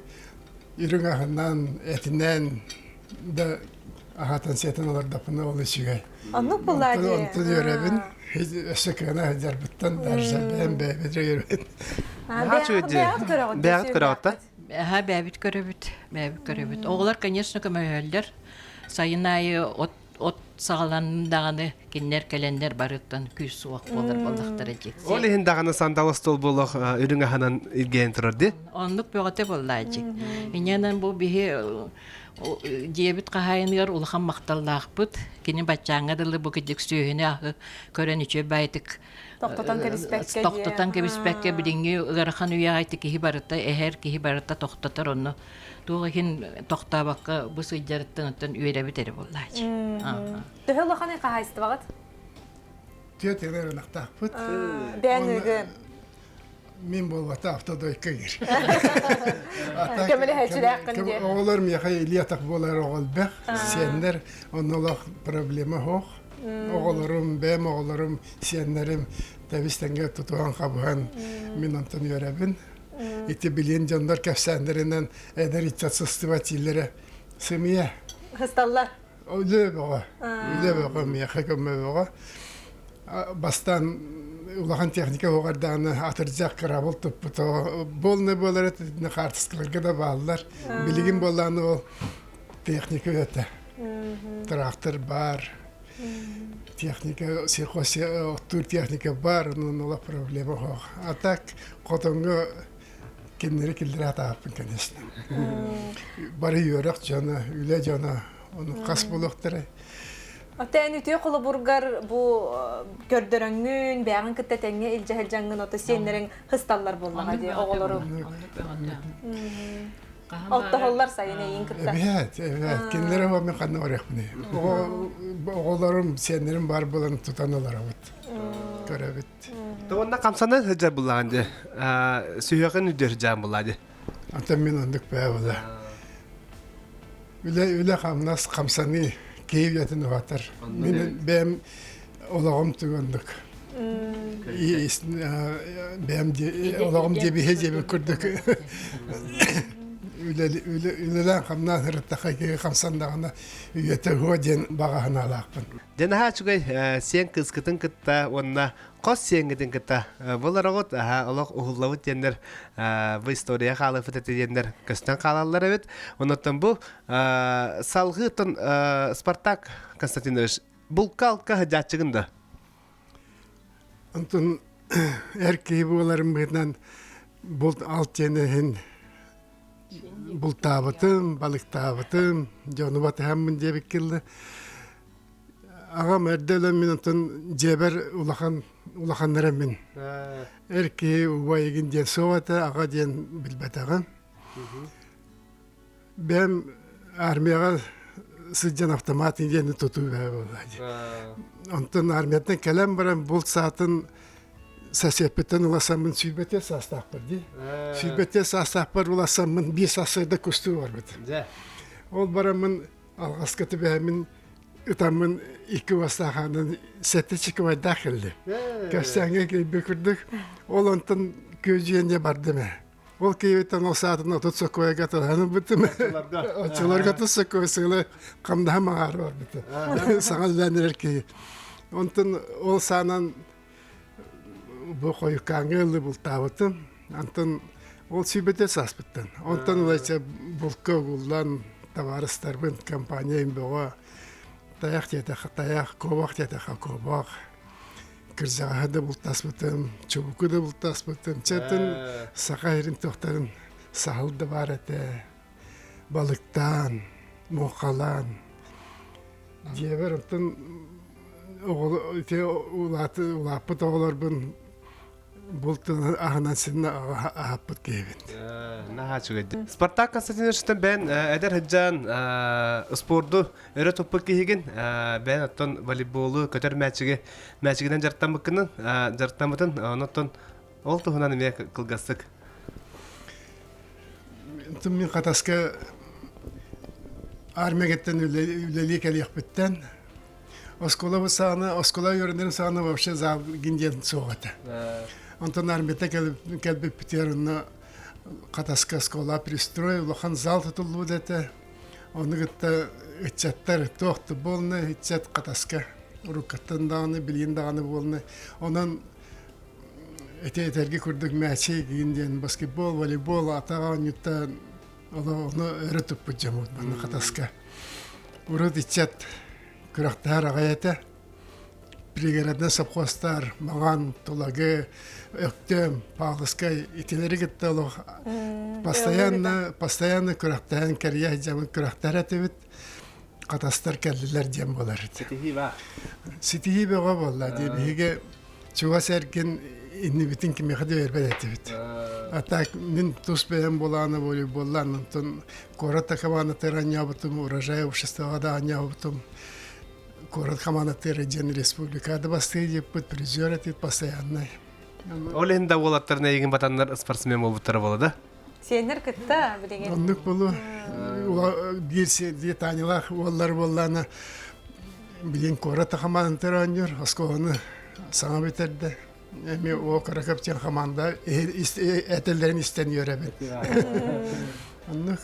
Үрүгәннән этинен да ахатан сетен аларда пны олышыгай. Аннук буллади. Онтон йөрәбин. Эсекәнә хәҗәр биттән дәрҗә бәм бәбедре йөрәбин. Бәгат көрәгәтә. Ха бәбит көрөбүт. Оглар, конечно, көмөлдөр. Сайынайы от сагаландаганы киннер келендер барыттан күз суак болар болдактар эжек. Ол ихин даганы сандал стол болох үрүңө ханан илген турарди. Онлук бөгөтө болла эжек. Инянан бу бихи диебит кахайыныр улхан макталлаакпыт. Кини бачаңа дылы бу кедик сүйүнө ахы көрөн үчө байтык. Токтотан кебиспекке бидинги ыгархан уя айты кихи барыта эхер кихи барыта токтотор онно. Туга хин токтабакка бу сыйжарыттан үйрө битери болла эжек. Төһө лоханы кахайсты багат. Тетелер нактаппыт. Бәнүгө. Мин болбата автодойка кир. Кемеле хәҗрәк кынде. Олар мияха илиятак болар оголбек. Сендер онолох проблема хох. Оголорум бем оголорум сеннерим табистенге тутуган кабыган мин антон йөрәбин. Ити билен жандар кәфсәндереннән әдер итсатсыстыватилләре сымия. Хысталлар. Үле бага мияха көмө бага. Бастан улахан техника оғардағыны атыржақ қарабыл тұппыто. Болны болар әтіне қартысқыларға да балылар. Білігін боланы ол техника өті. Трактор бар. Техника, сихоси, оттур техника бар. Оның ола проблема хоқ. Атак қотонғы кемнері келдері атағаппын, конечно. Бары үйерек жана, үле жана. Оны қас болуқтары. Отен үтүе коло бургар бу көрдөрөңүн бягын кыттатеңе илжахыл жаңгын ота сеннерең хысталлар боллага ди оголору. Оттоголлар сайын эйин кытта. Evet. Кинлere var mı kanı var yakını. Oğullarım sеннерим бар болан тутаналар вот. Көрөбүт. Тонда камсана хәҗә булганды. Сүйәгән үдер җан булады. Ата мен ондык бәвәлә. Үле камнас камсаны Киев ятын ватар. Мен бәм олагым тугандык. Бәм олагым дебе җебе күрдүк. үлелен қамнан хырыттақай кеге қамсандағына үйеті ғоден бағағына алақпын. Денаха чугай сен кыскытын кытта онна қос сенгідін кытта. Бұл арағыт олық ұғылауыт дендер бұл история қалы фытеті дендер көстен қалалар әбет. Оныттан бұл салғытын Спартак Константинович бұл қалқа жатчығында. Онтын әркей боларым бұғынан бұл алт енігін бұл табытым, балық табытым, жоны баты әмін дебік келді. Ағам әрдәлі мен онтын жебер улақанлары мен. Әркей ұға егін ден соғаты, аға ден білбәт ағам. Бәм армияға сыджан автоматын дені тұту бәй болды. Онтын армияттан кәлем барам бұл сатын сәсеппеттен уласамын сүйбетте састақ бірді. Сүйбетте састақ бір уласамын 5 асырда көсту бар біді. Ол барамын алғас көті бәймін ұтамын 2 вастақанын сәтті чекі байда қылды. Көстәңге кейбі күрдік. Ол онтын көзүйенде барды мә. Ол кейбеттен ол саатын отыт соқуай қатыланы біті мә. Очылар қатыл соқуай сыңылы қамдаға мағары бар біті. Саңал бәнер кей. Онтын ол саңан бұл қойыққаңғылы бұл табытым, антын ол сүйбете саспыттын. Онтан олайша бұл көғылдан товарыстарбын компанияйын бұға таяқ тетеқа таяқ, көбақ тетеқа көбақ, кірзағады бұл таспыттым, чубуқыды бұл таспыттым, чәтін сақайырын тоқтарын сағылды бар әті, балықтан, моқалан, дебір онтан улапыт оғыларбын бұлтын ағынан сені ағаппыт кейбін. Наха чугайды. Спартак Константиновичтен бән әдер хыджан спорду өрі топпы кейген бән оттон волейболу көтер мәчігінен жарттан бұққының жарттан бұтын оныттон ол тұхынан еме қылғастық. Мен қатасқа армиягеттен үлелі кәлек біттен оскола бұсағына, оскола өріндерін сағына вообще зал гинден соғаты. Антон армията кәлбіп бітеріні қатасқа оскола пристрой, ұлақан зал тұтылу дәті. Оны ғытта үтчаттар тоқты болны, үтчат қатасқа ұрыққаттан дағыны, білген дағыны болны. Онын әте-әтерге күрдік мәче гинден баскетбол, волейбол, атаға ұнетті оны өрі тұппы жамуд бұны қатасқа. Ұрыд үтчат күрақтар ағайаты. Пригородный совхозтар, маған, тулагы, өктем, пағыскай, ителері кетті олық. Постоянно күрақтайын кәрия жамын күрақтар әтібіт, қатастар кәлілер жем болар еді. Ситихи беға болла, дейбіге чуға сәрген инни бітін кемеқады өрбәд әтібіт. Атак мен тұс бәйін боланы болы боллан, кората командатыр аня бұтым, урожай обществоға да аня бұтым. Город командатыры Джен Республикада бастыйды, призер етеді постоянный. Олен да олаттарына еген батандар спортсмен болуттары болады? Сенер кітті білеген? Онлық болу. Бір танылақ олар болланы білген кората командатыры аныр, оскоғаны саңа бетерді. Эми о каракаптен команда әтелдерін істен өребін. Онлық.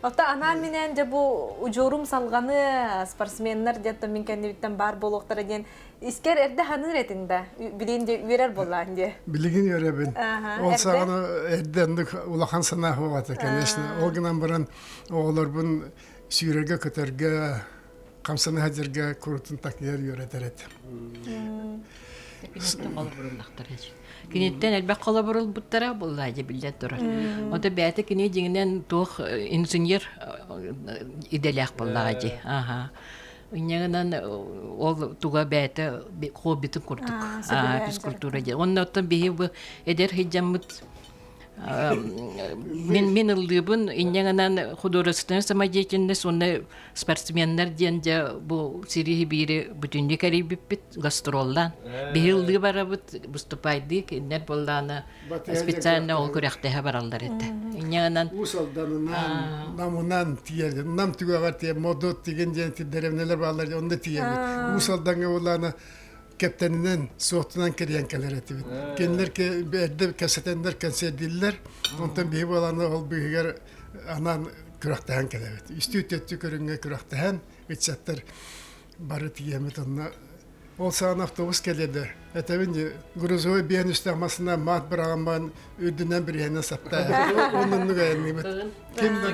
Ота анан менен же бу ужурум салганы спортсменнер дето мен кандидаттан бар болуктар ден искер эрде ханыр этинде билин же үйрер боллан же билигин өребин ол саганы эрдендик улахан сана ховата конечно ол гынан баран оолорбун сүйрерге көтөргө камсаны хажырга курутун такер үйрөтерет Кинеттен әлбәк қала бұрыл бұттара болды әде білдет тұрар. Ота бәті кіне деңінен тоқ инженер иделяқ болды әде. Үнегінен ол туға бәті хоббитін құрдық. Физкультура де. Оның оттан бейі бұл әдер хиджамыт мен ылдыбын иннегенен художественный самодеятельность онны спортсменнер денде бу сирии бири бүтүндү карибиппит гастролдан бихилды барабыт выступайды кинер болланы специально ол көрөктө баралдар эте иннегенен усалданынан намунан тиер нам тугагар те модот деген деревнелер балар онда тиер усалданга болланы kepteninden soğuktunan kiriyen keler etibit. Kendiler ki erde kesetenler kensediller. Ondan bir olanı ol büyüger anan küraktahan kelebet. Üstü ütetçi körünge küraktahan. Üçsatlar barı tiyemet onunla. Ol sağın avtobus keledi. Etebince Gruzoy bir üstemasından maat bırakman üdünden bir yerine sattı. Onun gayanı. Kim de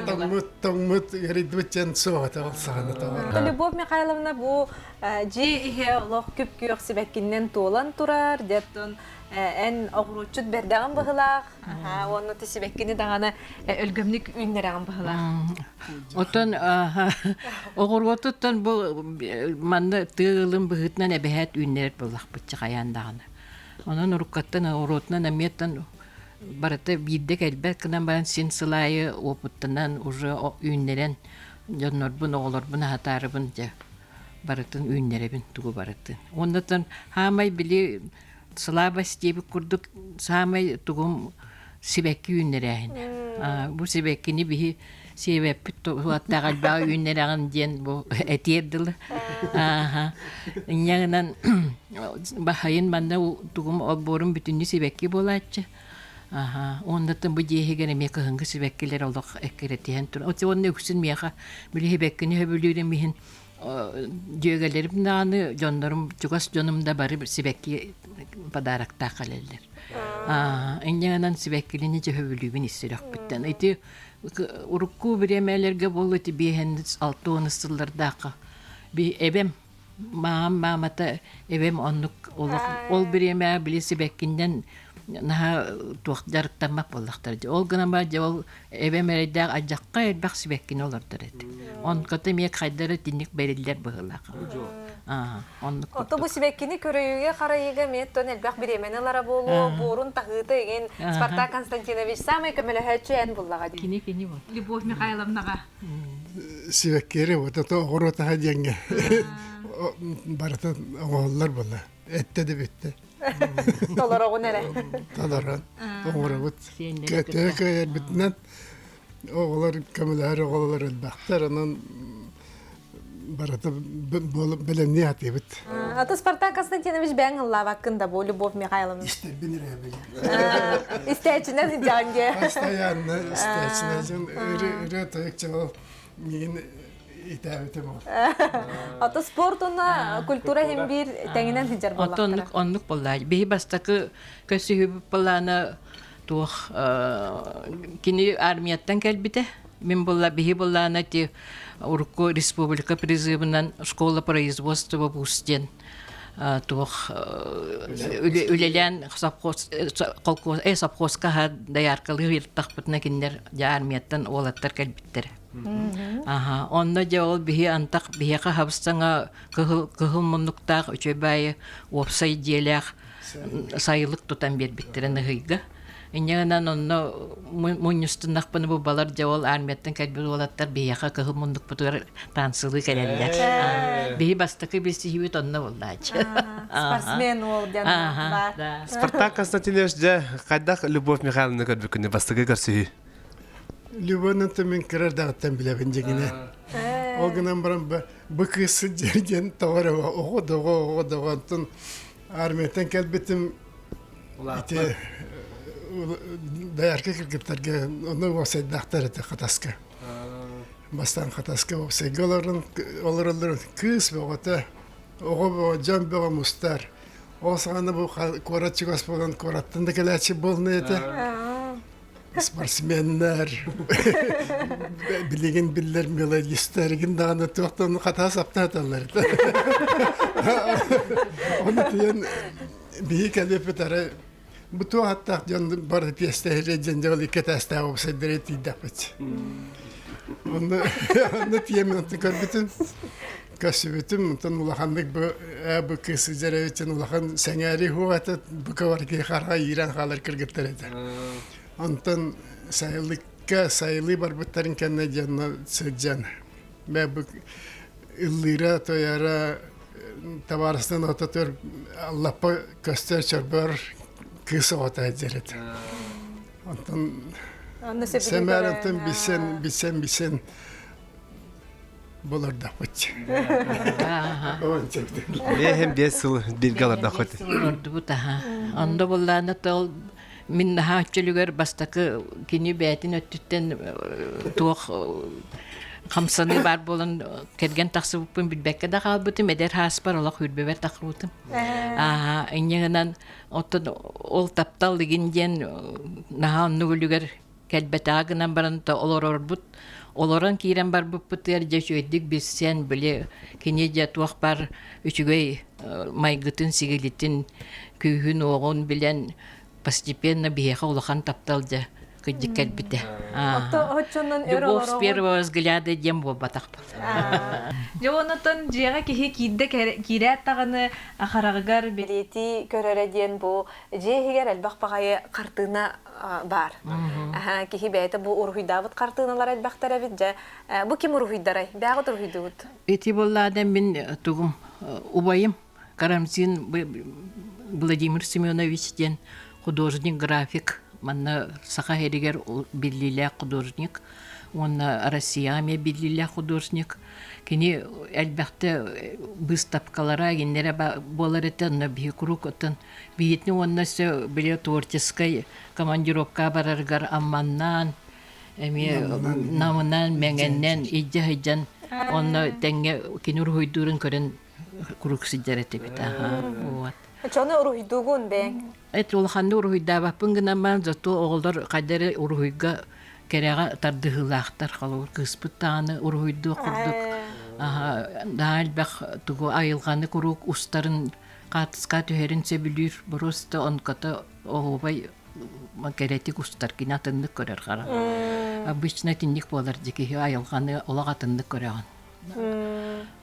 tongmut yeridbitçen soğut ol sağını tamam. Любовь Михайловна bu ihe Allah küp küyük sibekkinden tuğlan turar. Derton en oğruçut berdeğen bağılaq. Onu sibekkini dağına ölgümlük ünlerden bağılaq. Oton oğurvatuttan bu manda tığılın bıhıtnan ebehet ünler bulaq bıçak ayandağını. Onun urukattan oğurutnan emiyattan barata birdek elbet kınan bayan sin sılayı oputtanan ucu ünleren jonnorbun oğulorbun hatarıbın baratın ünlerebin tuğu baratın. Ondan hamay bili sılabas diye kurduk hamay tuğum sibekki ünlerehin. Bu sibekkini bir sebep hatta galiba ünlereğin diyen bu etiyerdiler. Yanından bahayın banda tuğum olborun bütünlü sibekki bolatçı. Ondan bu diye gene meka hangi sibekkiler olduk ekkeretiyen tur. O onun öksün meka bili hebekkini höbülüren mihin Jögelerim nağını jonlarım çukas jonumda bari sibekki padarakta kaleller. Enyandan sibekkilini cehövülübün istirak bitten. Iti urukku biremelerge bolu iti bihen altı onısıllardaka. Bir ebem mamata ebem onluk ol bireme bili sibekkinden naha tuğdarıktamak bollaktarıcı. Ol gına baca ol ebem eredağ acakka elbaq sibekkin olurdur eti. On kata miye kaydarı dinlik beriller bağılak. Oto bu sibekkini körüyüge karayıga metton elbaq biremenelara bolu, borun tahıtı egen Spartak Konstantinovich samay kömele en bullağa. Kini bu. Любовь Михайловнаға. Sivekkeri o da oğurata hacenge. Barata oğullar bula. Ette de bitti. Toloroğu nere? Tadaran. Oğurabut. Kötü köyler bitinen oğullar kömüler oğullar elbaqtar. Onun barata belemni hati bit. Ata Spartak Konstantinovich ben Allah hakkında bu Любовь Михайловна. İşte binir ya benim. İsteyçine zicange. Hasta yanına isteçine iri tayıkça ol. Min itabetim ol. Ata sportuna kultura hem bir tenginen hicar bollaqtara. Onluk bollay. Bihi bastakı kösü hübüp bollana tuğ kini armiyattan kelbite. Min bolla bihi bollana ti Urukku Respublika Prizivından Школа производства Бустен. Тух үлелен совхозка даяркалы ыртахпытна киндер армияттан олаттар келбиттер. Онда же ол бихи антак бихиқа хабыстаңа кыхыл муннуктаах үчөбайы опсай диелях сайылык тутан бербиттерен ыгыйга. Иннегенен онно муньюстуннахпыны бу балар же ол армияттан келбит олаттар бихиқа кыхыл муннук бутугар тансылы келеллер. Бихи бастакы бисихибит онно боллаачы. Спортсмен ол дяна. Спартак Константинович же кайдах Любовь Михайловна көрбүкүнү бастыгы көрсү. Любов'un temin karar dağıttan bile bence yine. O günden bana bu kızı cergen tavara oku doğantın armiyetten kelbetim ite dayarka kırkıptarga onu vasaydı dağıtar ete kataska. Bastan kataska vasaydı olurların kız ve oğuta oğu can beğe mustar. O sağında bu korat çıkas bolan korattan da kelaçı bolna ete. Sportsmenler bilgin biller melodistlergin dağını toxtan hata sapta atarlar. Onu diyen bir kelime bu tu hatta can barı piyeste recencal iki testa olsa direti dapet. Onu diyen onu karbitin kasıbetim ton ulahanlık bu kızı için ulahan senari huata bu kavar ki harha İran halar kırgıtlar eder. Antan sayılı barbutların kendine canına sığcan. Ve bu ıllıra toyara tavarasından otatör Allah'a göster çarpar kısa otaya ceret. Antan semer antan bisen болор да хоч. Ага. Он чекте. Бехем 5 жыл биргаларда хот. Ордубут, ага. Онда болланы тол мин наха өчөлүгөр бастакы кини бәтин өттүттен туох хамсаны бар болон керген таксыбыппын билбекке да калбытым эдер хаспар олох үрбебер такрутым. Иннегенен оттон ол таптал дегенден наха оннугулугер келбетагынан баран та олорорбут олорон кирен бар буппутер жешөйдик біз сен биле кини же туах бар үчүгөй майгытын сигилитин күйүн огон билен постепенно биеха улахан таптал же кыддик келбите. Отчоннан Любовь с первого взгляда дем батак. Жонатон жега кихи кидде кирәт тагыны ахарагар билети көрөрөден бу жегер албак багай картына бар. Кихи бәйте бу урхуйдабыт картыналар албактар бит же. Бу ким урхуйдарай? Бәгы урхуйдут. Эти болладан мен тугум убайым Карамзин Владимир Семенович ден художник, график. Манна Сахахеригер биллиле художник, он Россияме биллиле художник. Кини элбәхте выставкалара генере боларытын бихикурукотын. Бихитни онна все биле творческой командировка бараргар амманнан, намынан меңеннен идде хайжан онна тенге кинур хойдурын көрен куруксиджарети бита. Вот. Чоны урхуйдугун бең. Эт улханды урхуйда баппын гынаман зато оголдар кайдары урхуйга керега тардыгылахтар халур кыспыттаны урхуйду курдук. Даалбах тугу айылганы курук устарын катыска төһөрүнсө билүр просто онката огобай макеретик устар кинатынды көрөр кара. Обычно тинник болар дики айылганы олагатынды көрөгөн.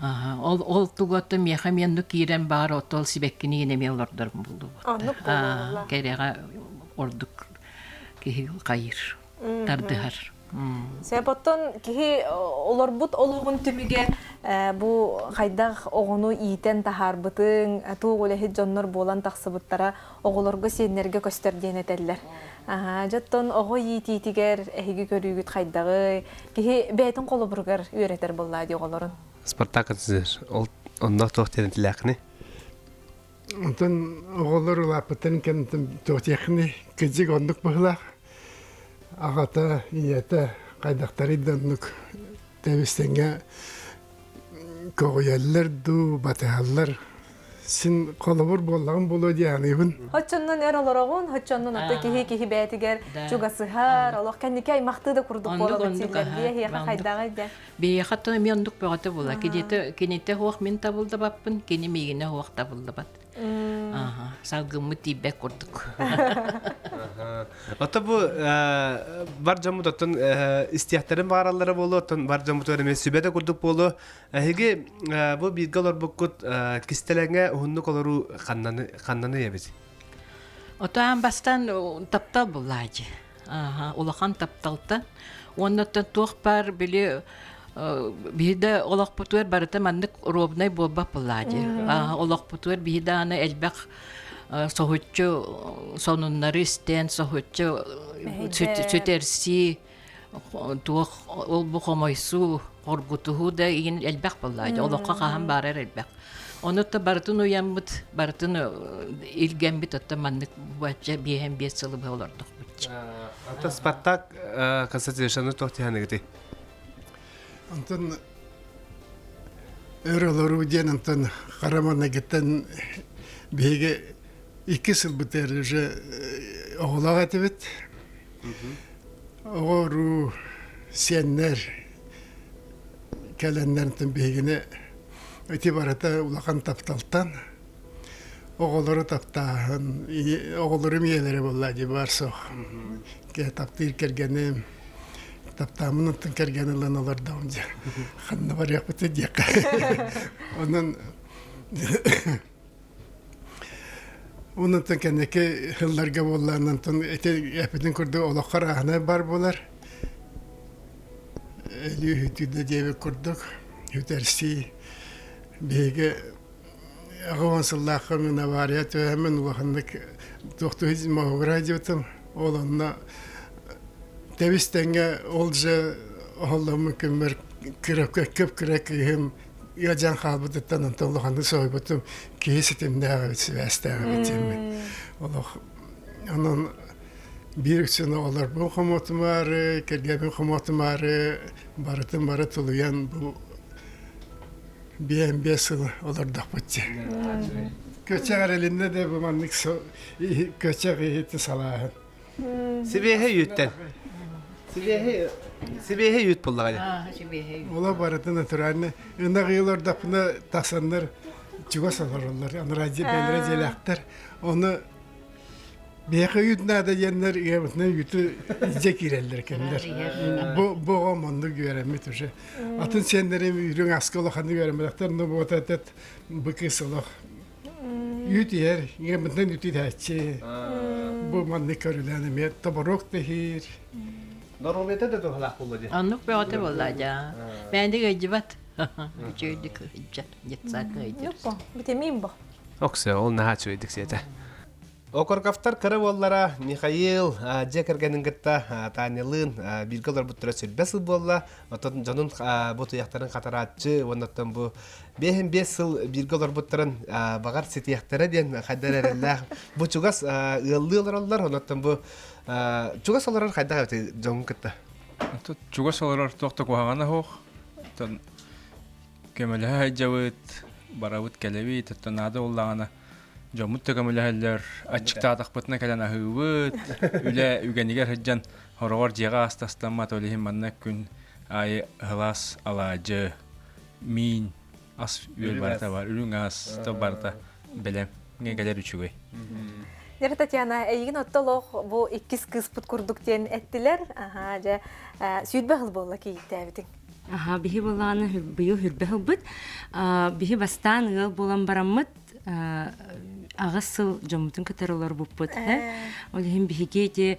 Ол туготты мехаменну кирен бар отол сибеккини генеме олордор булду. Керега ордук кихи кайыр. Тардыгар. Себоттон кихи олорбут олугун түмүге бу хайдах огону иитен тахарбытын тугулехи жоннор болан таксыбыттара оголорго сенерге көстөрден этеллер. Жаттон ого иититигер эхиги көрүүгүт хайдагы кихи бетин колу бургар үйрөтер болла диголорун. Спартаксыз ол оннок тохтен тилакны. Онтон оголор лапытын кентим тохтехни кыжык ондук быхлак. Агата иете кайдактары доннук тебистенге когояллар ду баталлар син колобур боллагын боло дианыбын. Хоччоннон эролорогун, хоччоннон аты кихи бетигер жугасыхар, олох кенники аймакты да курдук болот силерге хияка хайдагы да. Бияхаттан мендук багата була. Кинете хуак мен табылды баппын, кини мегине хуак табылды бат. Салгымы тибек курдук. Ата бу бар жамут оттон истияттарын баралары болу, оттон бар жамут өрөмө сүбөдө курдук болу. Хеге бу биргалар букут кистелеңе ухунну колору каннаны ебиз. Отаан бастан таптал буллажы. Улахан тапталта. Оннотон туох бар биле биде олох путуер барыта мандык робнай болба буллажы. Олох путуер биде аны элбек соһуччу сонуннары истен соһуччу чөтерси туох ол бу хомойсу оргутуху да ин элбек буллажы. Олохка кахан барар элбек. Онотта бартын уянбыт, бартын илгенбит отта мандык бача биhem бес сылы болордук бут. Ата Спартак касатешаны тохтяныгыты. Онтон өрөлөрү ден онтон карамана геттен биге 2 жыл бутер уже оголага тебет. Огору сеннер календардан бигене өте барата улахан тапталтан оголору таптаан оголору миелери болла ди барсо ке таптыр кергене таптамын оттон кергенелен олар даунжа ханна бар япыты дияка онун кенеке хылларга болланан тон эте япытын көрдү олохкар ана бар болар элүү хүтүдө дебе көрдүк хүтерси биге агавансыллахы мен авария төһәмен вахындык доктор мамоградиотым олонна тебистенге олже оллы мөкеммер köp kürek hem yacan halbutıttan antolluğandı soybutum kesetimde süvestağ bitim. Allah onun bir üçünü olur bu komutum var, kergemin komutum var, baratın barat oluyan bu BMBS olur da bıçı. Köçek elinde de bu manlık köçek eğitim salahın. Sibehe yütten. Sibehe yüt bullağı. Ola baratın oturanı. Unda kıyılar da buna tasanlar çugas alırlar. Anıracı belireceler. Onu Beyaka yütüne de yenler yemetine yütü izcek irerler kendiler. Bu amandı göremi tuşu. Atın senleri ürün askı olakandı göremedikler. Bu otatet bu kısalık. Yüt yer, yemetine yütü tehçe. Bu mandı körülenme. Tabarok tehir. Normalde de doğalak bulladı. Anlık bir otel olacağı. Ben de gıcıbat. Üçüydük gıcıbat. Yetsak gıcıbat. Yok bu. Bitemeyim bu. Oksa ol naha çöydik siyete. Okorkaftar karabollara Mikhail Jekergenin gıtta tanelın bilgiler butra sülbesi bolla. Otan canın bu tuyakların kataratçı. Ondan bu 5 yıl bilgiler butran bagar sitiyaklara diyen kaderlerler. Bu çugas ıllılar ollar. Ondan bu çugas olarak kayda gavti canın gıtta. Чугас олар тоқта куһаҕана хоох. Тон көмөлөһө жабыт, барабыт келеби, таттанада уллагана. Жомут та көмөлөһөллөр ачыктаатакпытына келен ахыбыт. Үле үгенигер хыджан хорогор жега астастамма толихин манна күн ай хылас алаажы мин ас үөл барата бар, үлүң ас та барата белем. Гегелер үчүгөй. Нер Татьяна, эйгин оттолох бу 2 кыз пут курдук ден эттилер. Аха, же сүйдбе хыл болла кейттебитин. Аха, бихи боланы быйыл хүрбе хылбыт. Бихи бастан ыл болан бараммыт. Агыс сыл жомутун кытарылар буппыт. Олихин бихиге де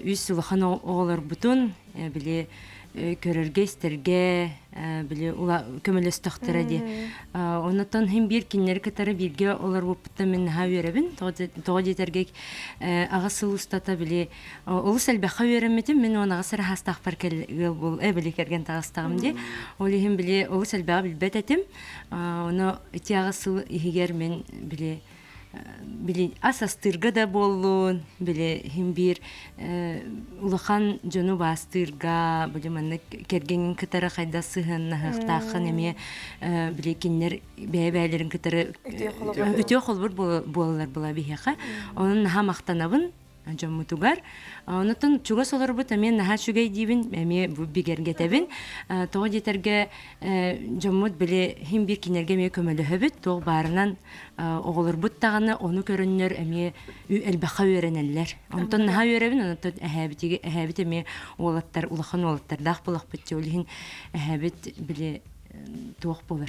үс сылахан оғалар бутун. Биле көрөргө истерге биле ула көмөлөс тактыра ди. Онотон hem bir кинер кытары бирге олар буппутта мен хаверебин. Тога жетерге агысыл устата биле улус элбеха вереметим мен онага сара хастакпар кел бул биле керген тагыстагым ди. Олихин биле улус элбега билбететим. Оны ити агысыл игер мен биле асастырга да боллун, биле hem bir улахан жону бастырга, биле манна керген кытары кайда сыгын хактакын эме биле киннер бәбәләрен кытары үтө холбур болалар була бихәка. Онун наха мактанабын жомутугар. Онутун чуга солар бу тамен наха шугай дибин, эме бу бигерге тебин. Тоо жетерге жомут биле hem bir кинерге ме көмөлө хөбүт, тоо барынан оголор бут таганы ону көрөннөр эме элбаха өренеллер. Онтон наха өребин, онтон әһәбит эме олаттар, улахан олаттар дах булак бит олихин әһәбит биле туох болар.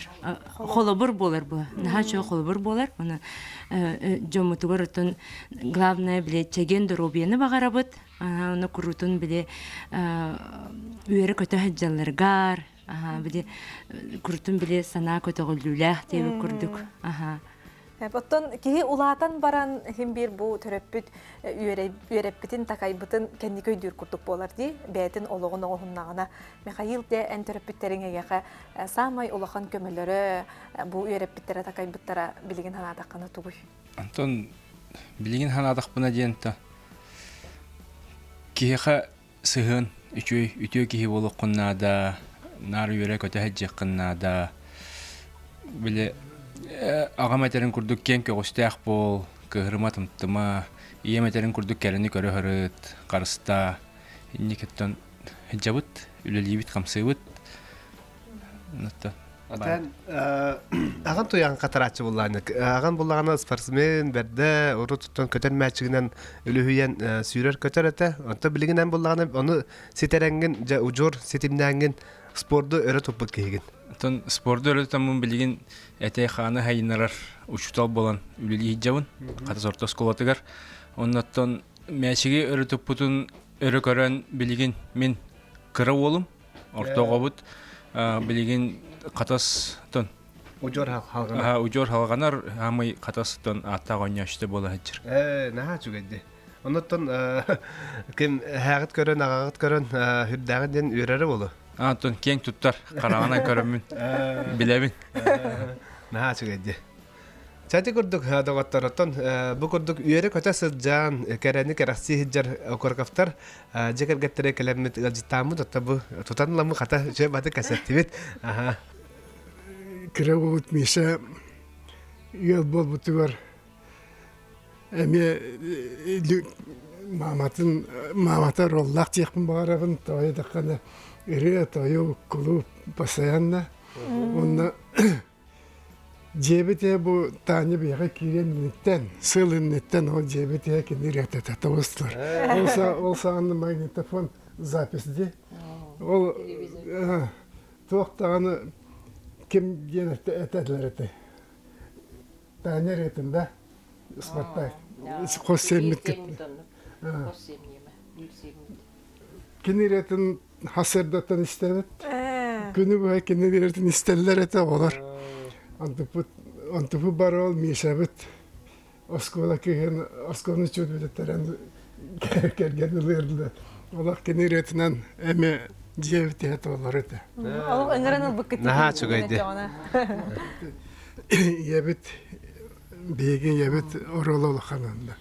Холобур болар бу. Наха чо холобур болар. Аны жомутугар отон главное биле чеген доробияны багарабыт. Аны курутун биле үйрө көтө хаджалларгар. Биле курутун биле сана көтө гөлүлэх деп курдук. Оттон киһи улаатан баран hem bir бу төрөппүт үйреппитин такайбытын кенди көйдүр курдук болар ди. Бәтин ологун огуннагына Михаил де эн төрөппүттериңеге самай улахан көмөлөрө бу үйреппиттере такайбыттара билигин ханатакканы тугуй. Антон билигин ханатакпына диента. Киһа сыгын үтө киһи болуккуннада нар үйрө көтө хаджаккыннада биле Ағаматерин курдук кен көгөстәк бол, кыһырматым тыма, иематерин курдук кәріні көрі хырыт, қарыста, инекеттен хиджабыт, үлелейбіт, қамсыйбыт. Аған туян қатаратчы болланы. Аған боллағана спортсмен бәрді, ұры тұттан көтен мәчігінен үліхүйен сүйрер көтер әті. Онта білігінен боллағана, оны сетеренген, ұжор сетімденген спорды өрі топпыт кейген. Тон спорды өрі тамын білген әтей қаны хайынарар ұшытал болан үлілі хиджабын, қатас орта сколатығар. Оннаттан мәшіге өрі топпытын өрі көрін білген мен кыры олым, орта ғабыт білген қатас тон. Ұжор халғанар. Ұжор халғанар, хамай қатас тон аттақ ойнашты бола хиджір. Наға жүгәді. Оннаттан кім хағыт көрін, ағағыт көрін, хүрдәғын ден өрәрі болу. Антон кең туттар карагана көрөмүн. Билебин. Наха чыгыды. Чати курдук дагаттараттан бу курдук үйөрө көтө сыджан керени кераси хиджар окоргафтар жекер геттере келемит галжитамы тотта бу тутанламы ката же баты касеттибит. Аха. Киревут Миша ел бол бутугар. Эме мамата роллак текпин багарабын тойда кана ире тою клуб постоянно. Онна жебете бу тани бияга киренниттен, сылынниттен ол жебете кенирете татавыстыр. Олса анны магнитофон записде. Ол тоқтағаны ким денекте этедлер эте. Тани ретінде спартак. Қосеммит кениретін хасырдаттан істебет. Күні бұға кениретін істелер эте олар. Антыпы бар ол мешабыт. Оскола кеген, осконы чуд бітеттерен керген ылырды. Олар кенеретінен әме жевіт ет олар еті. Ол ыңырын бұқытты. Наха чугайды. Ебіт, бейген ебіт орол олықананда.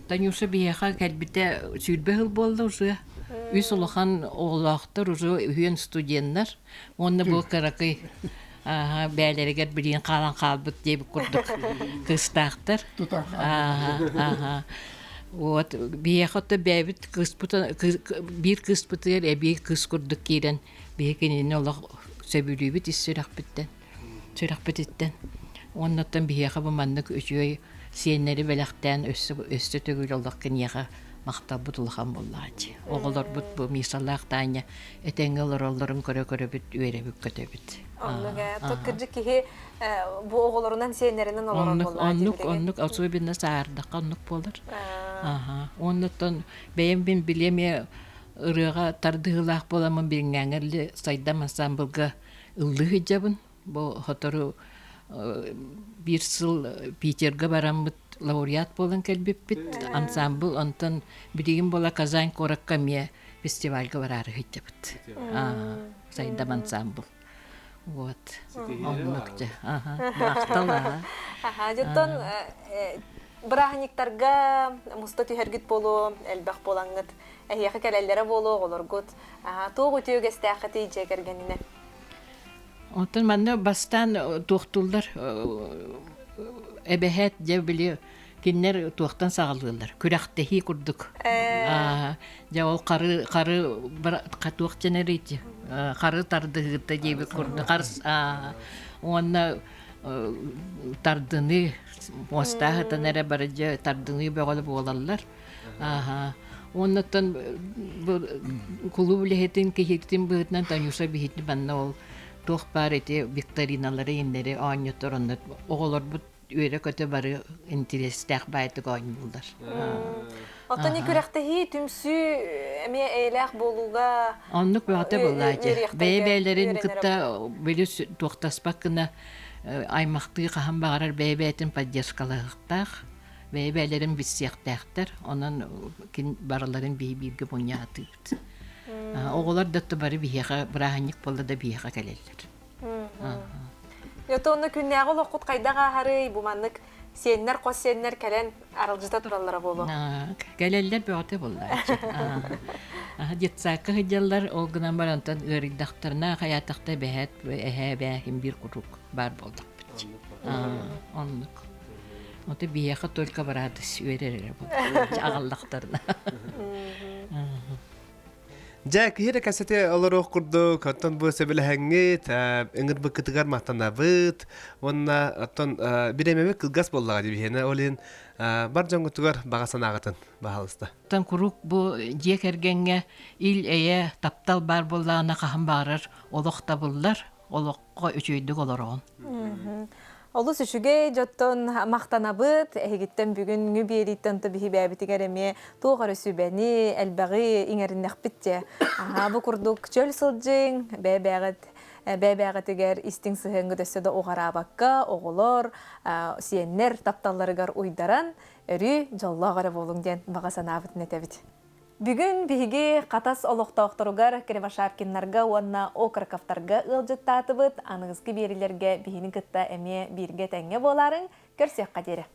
Танюша бияха кәлбіте сүйрбе болды уже. Үс олахан оғылақтыр уже үйен студенттер. Онны бұл қарақы бәлерігер бірін қалан қалбыт деп күрдік қыстақтыр. Вот бияхатта бәбіт бір қыс бұтығыр, әбей қыс күрдік керен бейкенен олақ сөбілі сөрақ біттен. Оннаттан бияха бұманнық үшіой сенері бәліқтен өсті төгіл олақ кенеға мақтал бұтылған болады. Оғылар бұт бұл мисалақ таңа әтеңгілер оларын көрі біт, өйре бүк көті біт. Tokkırcı ki bu oğullarından senlerinden olarak oldu. Onluk особенно саардаққа онлық болыр. Оннықтан бәйім бен білеме ұрыға тардығылақ боламын берін әңірлі сайдам ансамблға ұлығы жабын. Бұл хотыры бір сыл Питерге барамыд лауреат болын кәлбеп біт. Ансамбл онтан бірігін бола Казань Коракка ме фестивальға барары хыттабыт. Сайдам ансамбл. Вот. Оннукча. Мақтала. Жеттон брахниктарга муста түйергіт болу, әлбәқ болаңғыт, әйеқі кәләлері болу, оларғыт. Тоғы түйгесті әқіті жекергеніне. Онтан манна бастан тоқтулдар әбәхәт жау білі кеннер тоқтан сағалдылар. Күрәқтәхи күрдік. Жауыл қары тоқ жәнәрейті. Қары тардығыты жебі күрді. Онна тардыны мостағытын әрі бары жа тардыны бөғілі болалар. Оннаттан күлі білігетін кехектен бұғытынан Танюша бігетні банна ол тоқ бар еті викториналары ендері аңеттір оннат. Оғылар бұд өйрі көті бары интерестәқ бәйті ғайын бұлдар. Оттан күрәқтәхи түмсі әме әйләқ болуға... Онлық бағыты болады. Бәйбәйлерін күтті бөлі тоқтаспақ кіна аймақты қаған бағарар бәйбәйтін поддержкалығықтақ. Бәйбәйлерін бітсияқтақтар. Онан барыларын бейбіргі бұня атыйбыд. Оғылар дәтті бары бейеға, бірағанник болды да бейеға кәлелер. Йоты оны күннәғі лоққыт қайдаға харый бұманлық сеннер қос сеннер кәлен арылжыта тұралары болу. Кәлелер бөғаты болды. Детсақы хыджалар олғынан барантан өрілдақтарына қаятақта бәхет әхә бәхім бір құруқ бар болдық біт. Онлық. Оты бейеқі только барады өйрерері болды. Ағалдақтарына. Жак хире касете олорох курду каттан бу себеле хангет энгер быкытыгар мактанабыт онна аттан биремеме кылгас боллага дибиһене олин бар жоңгутугар багасанагатын баалыста тан курук бу жекергенге ил эе таптал бар боллагына кахан барыр олокта буллар олокко үчөйдүк олорон. Олу сүшүге жоттон мақтанабыт, әйгіттен бүгін үбиелиттен тұбихи бәбітігереме туғары сүбәні, әлбәғі иңеріннәқ бітте. Бұ күрдік чөл сылжың, бәбәғітігер истің сығыңғы дөссөді оғара баққа, оғылар, сиеннер тапталарығар ұйдаран, өрі жоллағары болың ден бағасан абытын әтәбіт. Бүгін биһиги қатас олықтауқтыругар Кривошапкиннарга уанна окаркафтарга ылжыттатыбыт, анығызғы берілерге биһини кытта әме бирге тәңе боларын көрсек қадері.